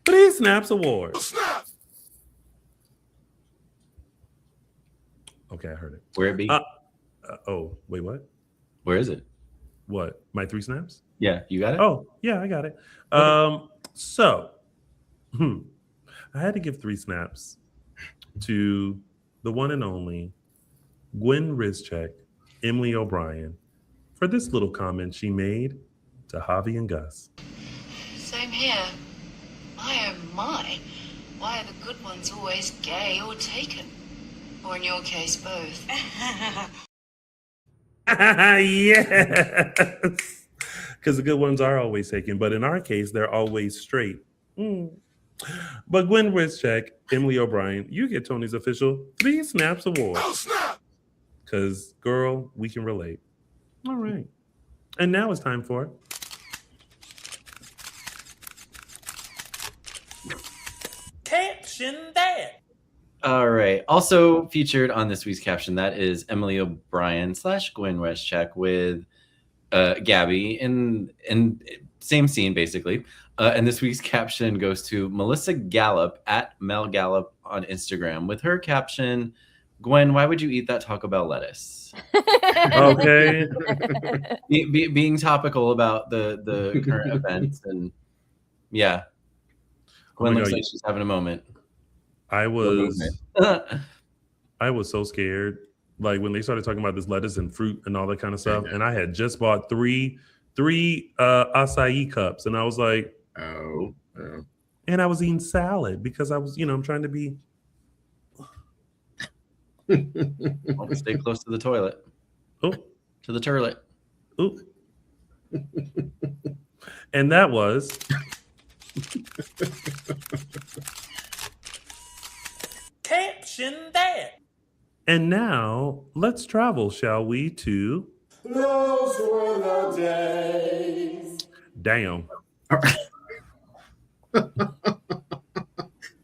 3 Snaps Award. Okay, I heard it. Where it be? Oh, wait, what? Where is it? What? My 3 snaps? Yeah, you got it? Oh, yeah, I got it. I had to give 3 snaps to the one and only Gwen Rizchek, Emily O'Brien, for this little comment she made to Javi and Gus. Same here. My oh my. Why are the good ones always gay or taken? Or in your case, both. Yes! Because the good ones are always taken, but in our case, they're always straight. But Gwen Rizchek, Emily O'Brien, you get Tony's official 3 Snaps Award. Oh, snap! Because, girl, we can relate. All right. And now it's time for Caption That. All right. Also featured on this week's caption, that is Emily O'Brien / Gwen Rizchek with Gabi in same scene, basically. And this week's caption goes to Melissa Gallup at Mel Gallup on Instagram with her caption, Gwen, why would you eat that Taco Bell lettuce? Okay. Being topical about the current events. And yeah. Gwen looks like she's having a moment. I was so scared. Like when they started talking about this lettuce and fruit and all that kind of stuff. And I had just bought three acai cups. And I was like, oh. And I was eating salad because I was, I'm trying to be. Well, stay close to the toilet. Oh. To the turlet. Oh. And that was. Caption That. And now let's travel, shall we, to those were the days. Damn.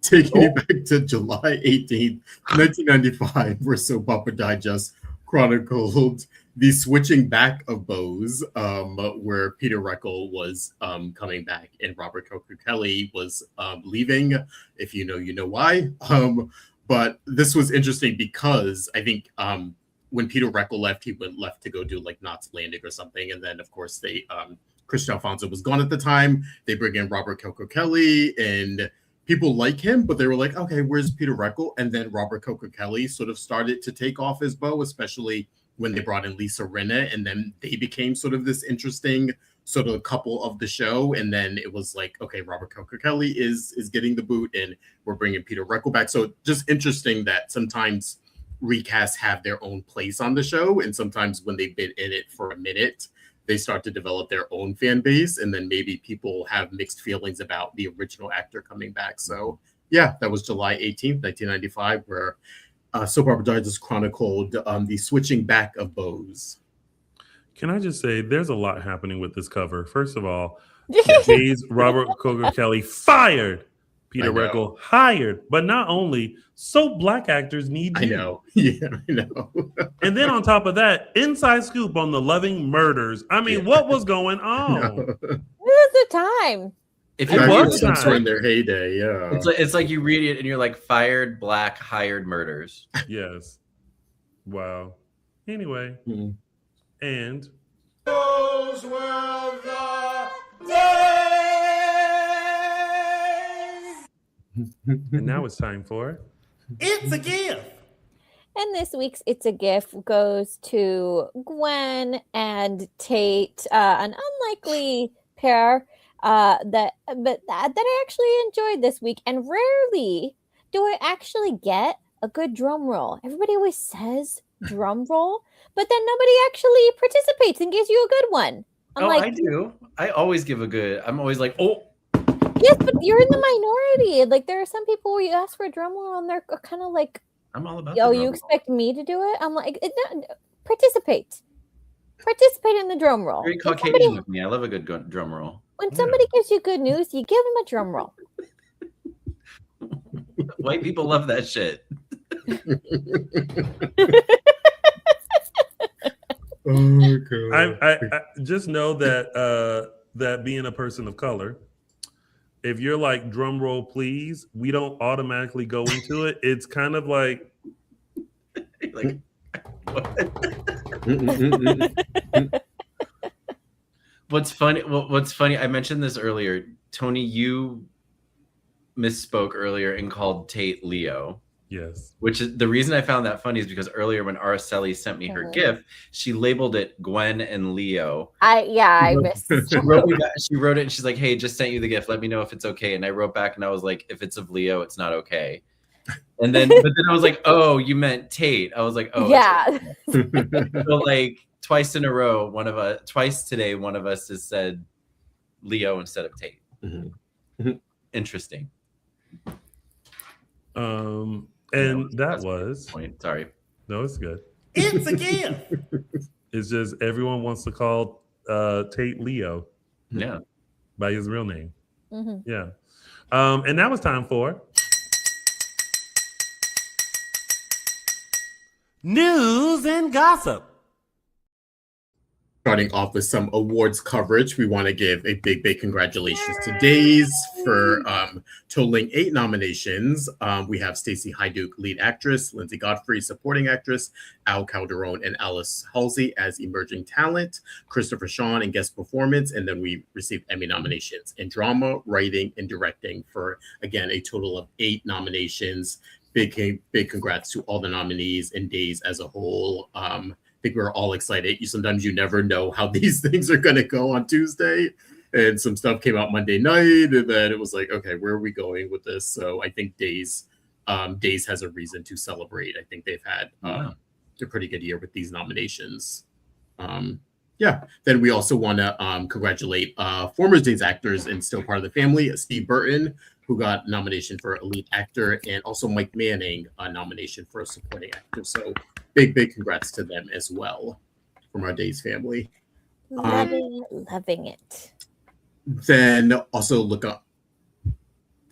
Taking it back to July 18th, 1995, where Soap Opera Digest chronicled the switching back of bows, where Peter Reckle was coming back and Robert Kelly was leaving. If you know, you know why. But this was interesting because I think when Peter Reckle left, he went left to go do like Knots Landing or something. And then, of course, they Christian Alfonso was gone at the time. They bring in Robert Kelly and people like him, but they were like, okay, where's Peter Reckle? And then Robert Kelly sort of started to take off his bow, especially when they brought in Lisa Rinna. And then they became sort of this interesting sort of couple of the show. And then it was like, okay, Robert Kelly is getting the boot and we're bringing Peter Reckle back. So just interesting that sometimes recasts have their own place on the show. And sometimes when they've been in it for a minute, they start to develop their own fan base, and then maybe people have mixed feelings about the original actor coming back. So yeah, that was July 18th, 1995, where Soap Opera Digest chronicled the switching back of beaux. Can I just say, there's a lot happening with this cover. First of all, Days Robert Coker Kelly fired. Peter Reckle hired. But not only, so black actors need you. I know. Yeah, I know. And then on top of that, inside scoop on the Loving Murders. I mean, what was going on? It was the time. If It you was read time. in their heyday, yeah. it's like you read it and you're like, fired black hired murders. Yes. Wow. Anyway. And Those were the days. and now it's time for It's a gift. And this week's It's a Gift goes to Gwen and Tate, an unlikely pair that I actually enjoyed this week. And rarely do I actually get a good drum roll. Everybody always says drum roll, but then nobody actually participates and gives you a good one. I do. I always give a good. I'm always like, oh. Yes, but you're in the minority. Like, there are some people where you ask for a drum roll and they're kind of like, I'm all about. Oh, you expect me to do it? I'm like, participate in the drum roll. Very Caucasian with me. I love a good drum roll. When somebody gives you good news, you give them a drum roll. White people love that shit. Oh God. I just know that that being a person of color, if you're like drum roll please, we don't automatically go into it. It's kind of like What's funny, I mentioned this earlier. Tony, you misspoke earlier and called Tate Leo. Yes. Which is the reason I found that funny is because earlier when Araceli sent me her gift, she labeled it Gwen and Leo. I missed. She wrote it and she's like, "Hey, just sent you the gift. Let me know if it's okay." And I wrote back and I was like, "If it's of Leo, it's not okay." And then, but then I was like, "Oh, you meant Tate." I was like, "Oh, yeah." So like twice in a row, twice today, one of us has said Leo instead of Tate. Mm-hmm. Interesting. And that was point. Sorry. No, it's good. It's a gift. It's just everyone wants to call Tate Leo. Yeah. By his real name. Mm-hmm. Yeah. And now it's time for news and gossip. Starting off with some awards coverage, we want to give a big congratulations to Days for totaling 8 nominations. We have Stacey Hyduke, lead actress, Lindsay Godfrey, supporting actress, Al Calderon and Alice Halsey as emerging talent, Christopher Sean in guest performance, and then we received Emmy nominations in drama, writing, and directing for, again, a total of 8 nominations. Big congrats to all the nominees and Days as a whole. I think we're all excited. Sometimes you never know how these things are going to go on Tuesday. And some stuff came out Monday night, and then it was like, okay, where are we going with this? So I think Days has a reason to celebrate. I think they've had a pretty good year with these nominations. Then we also want to congratulate former Days actors and still part of the family, Steve Burton, who got nomination for a lead actor, and also Mike Manning, a nomination for a supporting actor. So big congrats to them as well from our Days family. Loving it. Then also on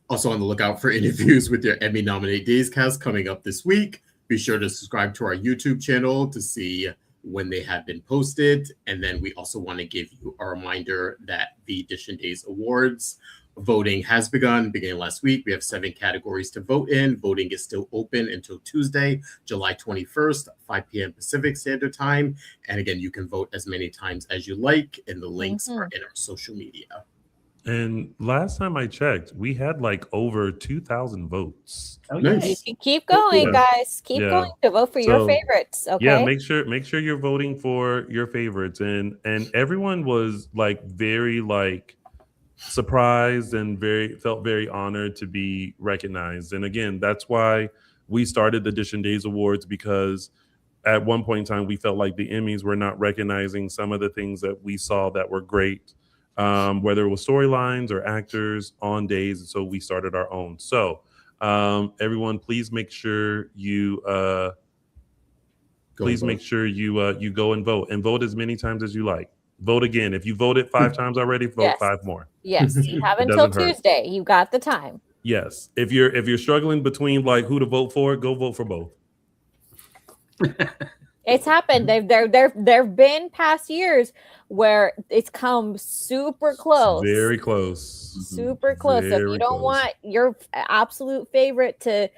the lookout for interviews with your Emmy nominated Days cast coming up this week. Be sure to subscribe to our YouTube channel to see when they have been posted. And then we also want to give you a reminder that the Dishin Days Awards voting has beginning last week. We have 7 categories to vote in. Voting is still open until Tuesday, July 21st, 5 p.m. Pacific Standard Time. And again, you can vote as many times as you like, and the links are in our social media. And last time I checked, we had like over 2,000 votes. Oh, nice. Keep going, guys. Keep going to vote for your favorites. Okay. Yeah, make sure you're voting for your favorites. And everyone was like very like surprised and felt very honored to be recognized. And again, that's why we started the Dishin Days Awards, because at one point in time, we felt like the Emmys were not recognizing some of the things that we saw that were great, whether it was storylines or actors on days. And so we started our own. So everyone, please make sure you you go and vote as many times as you like. Vote again. If you voted 5 times already, vote Yes. 5 more. Yes, you have until Tuesday. You got the time. Yes. If you're struggling between like who to vote for, go vote for both. It's happened. There've been past years where it's come super close. Very close. Super close. So if Very you don't close. want your absolute favorite to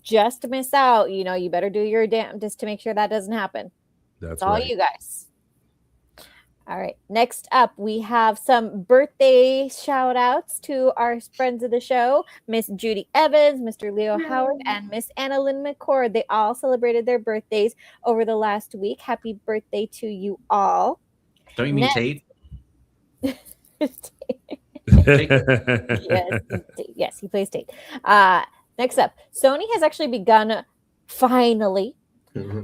just miss out, you better do your damnedest to make sure that doesn't happen. That's all right. you guys. All right. Next up, we have some birthday shout outs to our friends of the show, Miss Judy Evans, Mr. Leo Howard, and Miss Anna Lynn McCord. They all celebrated their birthdays over the last week. Happy birthday to you all. Don't you mean Tate? Yes, he plays Tate. Next up, Sony has actually begun finally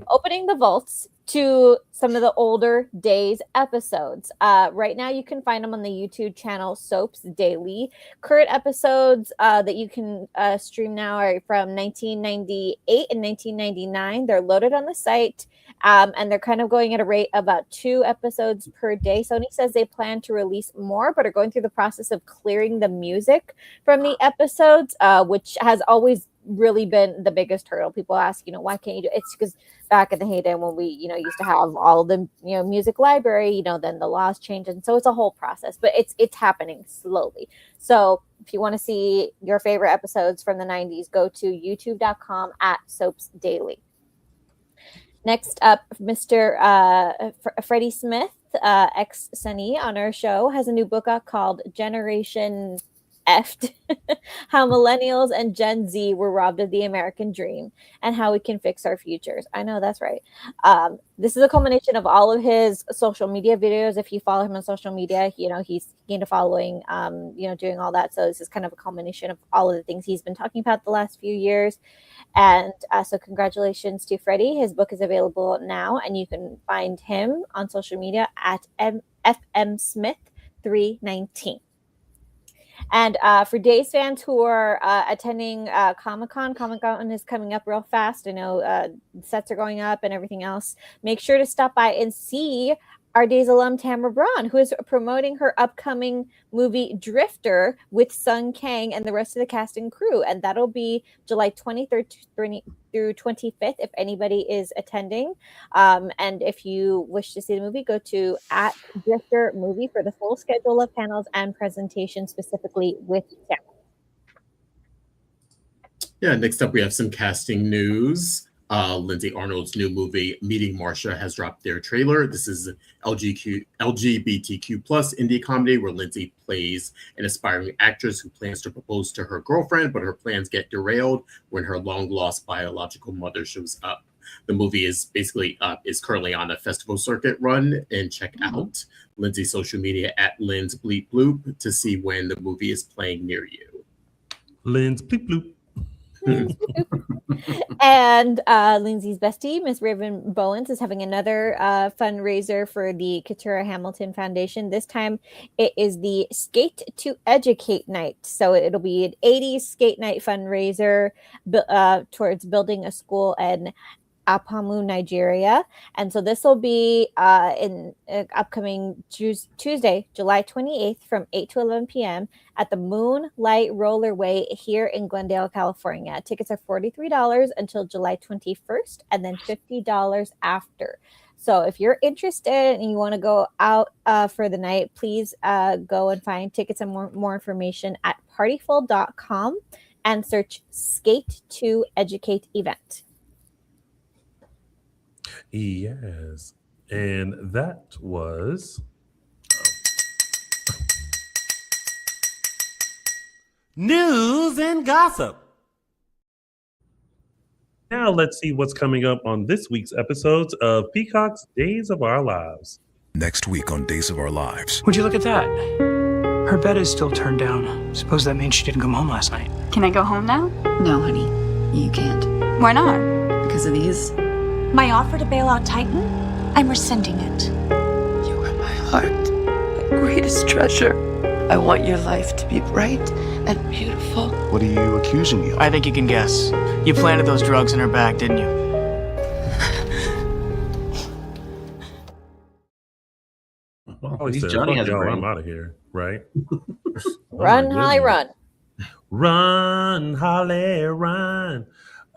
opening the vaults to some of the older Days episodes. Right now, you can find them on the YouTube channel Soaps Daily. Current episodes that you can stream now are from 1998 and 1999. They're loaded on the site, and they're kind of going at a rate of about 2 episodes per day. Sony says they plan to release more, but are going through the process of clearing the music from the episodes, which has always really been the biggest hurdle. People ask, why can't you do it? It's because back in the heyday when we, used to have all of the, music library, then the laws change. And so it's a whole process, but it's happening slowly. So if you want to see your favorite episodes from the 90s, go to youtube.com/soapsdaily. Next up, Mr. Freddie Smith, ex-Sunny on our show, has a new book out called Generation Effed, How Millennials and Gen Z Were Robbed of the American Dream and How We Can Fix Our Futures. I know that's right. This is a culmination of all of his social media videos. If you follow him on social media, he's gained a following, doing all that. So this is kind of a culmination of all of the things he's been talking about the last few years. And so congratulations to Freddie. His book is available now, and you can find him on social media at FMSmith319. And for Days fans who are attending Comic-Con is coming up real fast. I know sets are going up and everything else. Make sure to stop by and see our Days alum Tamara Braun, who is promoting her upcoming movie Drifter with Sung Kang and the rest of the cast and crew. And that'll be July 23rd through 25th if anybody is attending. And if you wish to see the movie, go to @DrifterMovie for the full schedule of panels and presentations specifically with Tamara. Yeah, next up we have some casting news. Lindsay Arnold's new movie, Meeting Marsha, has dropped their trailer. This is an LGBTQ plus indie comedy where Lindsay plays an aspiring actress who plans to propose to her girlfriend, but her plans get derailed when her long-lost biological mother shows up. The movie is currently on a festival circuit run, and check out Lindsay's social media at Lynn's Bleep Bloop to see when the movie is playing near you. Lynn's Bleep Bloop. And Lindsay's bestie, Miss Raven Bowens, is having another fundraiser for the Keturah Hamilton Foundation. This time it is the Skate to Educate Night. So it'll be an 80s skate night fundraiser towards building a school in Apamu, Nigeria. And so this will be in upcoming Tuesday, July 28th from 8 to 11 p.m. at the Moonlight Rollerway here in Glendale, California. Tickets are $43 until July 21st and then $50 after. So if you're interested and you want to go out for the night, please go and find tickets and more information at partyful.com and search Skate to Educate event. Yes. And that was News and gossip. Now let's see what's coming up on this week's episodes of Peacock's Days of Our Lives. Next week on Days of Our Lives. Would you look at that? Her bed is still turned down. Suppose that means she didn't come home last night. Can I go home now? No, honey, you can't. Why not? Because of these. My offer to bail out Titan, I'm rescinding it. You are my heart, my greatest treasure. I want your life to be bright and beautiful. What are you accusing me of? I think you can guess. You planted those drugs in her bag, didn't you? Oh, he said, Johnny fuck has a y'all, brain. I'm out of here, right? Run, Holly, run. Run, Holly, run.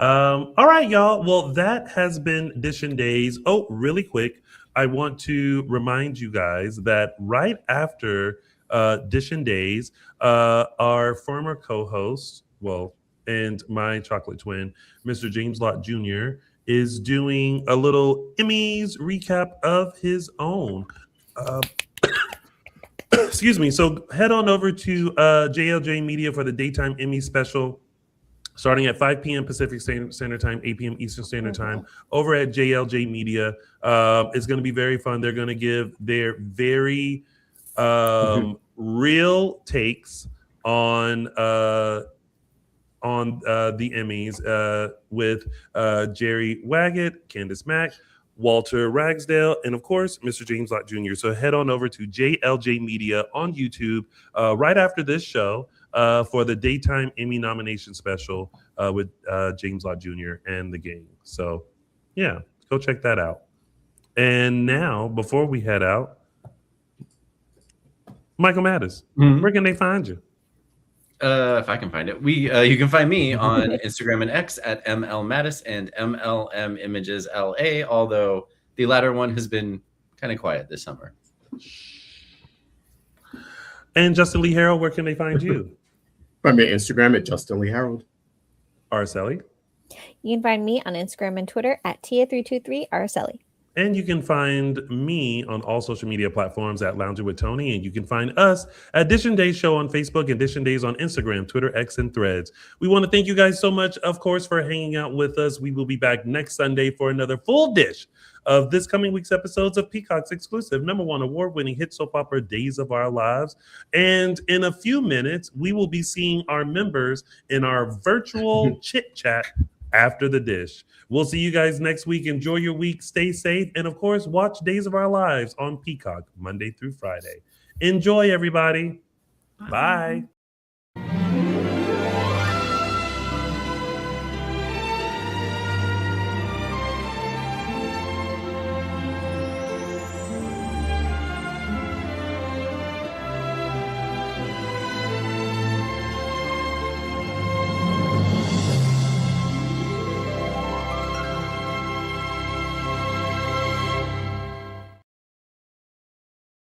All right, y'all. Well, that has been Dishin Days. Oh, really quick, I want to remind you guys that right after Dishin Days, our former co-host, and my chocolate twin, Mr. James Lott Jr., is doing a little Emmys recap of his own. Excuse me. So head on over to JLJ Media for the Daytime Emmy special, starting at 5 p.m. Pacific Standard Time, 8 p.m. Eastern Standard Time, over at JLJ Media. It's going to be very fun. They're going to give their very real takes on the Emmys with Jerry Waggett, Candace Mack, Walter Ragsdale, and of course, Mr. James Lott Jr. So head on over to JLJ Media on YouTube right after this show for the Daytime Emmy nomination special with James Lott Jr. and the gang. So yeah, go check that out. And now, before we head out, Michael Mattis, where can they find you? If I can find it, you can find me on Instagram and X at MLMattis and MLM Images LA, although the latter one has been kind of quiet this summer. And Justin Lee Hareld, where can they find you? Find me on Instagram at Justin Lee Hareld. Araceli? You can find me on Instagram and Twitter at Tia323 Araceli. And you can find me on all social media platforms at Lounging with Tony. And you can find us at Dishin Days Show on Facebook and Dishin Days on Instagram, Twitter, X, and Threads. We want to thank you guys so much, of course, for hanging out with us. We will be back next Sunday for another full dish of this coming week's episodes of Peacock's exclusive #1 award-winning hit soap opera, Days of Our Lives. And in a few minutes, we will be seeing our members in our virtual chit-chat after the dish. We'll see you guys next week. Enjoy your week. Stay safe. And of course, watch Days of Our Lives on Peacock Monday through Friday. Enjoy, everybody. Bye.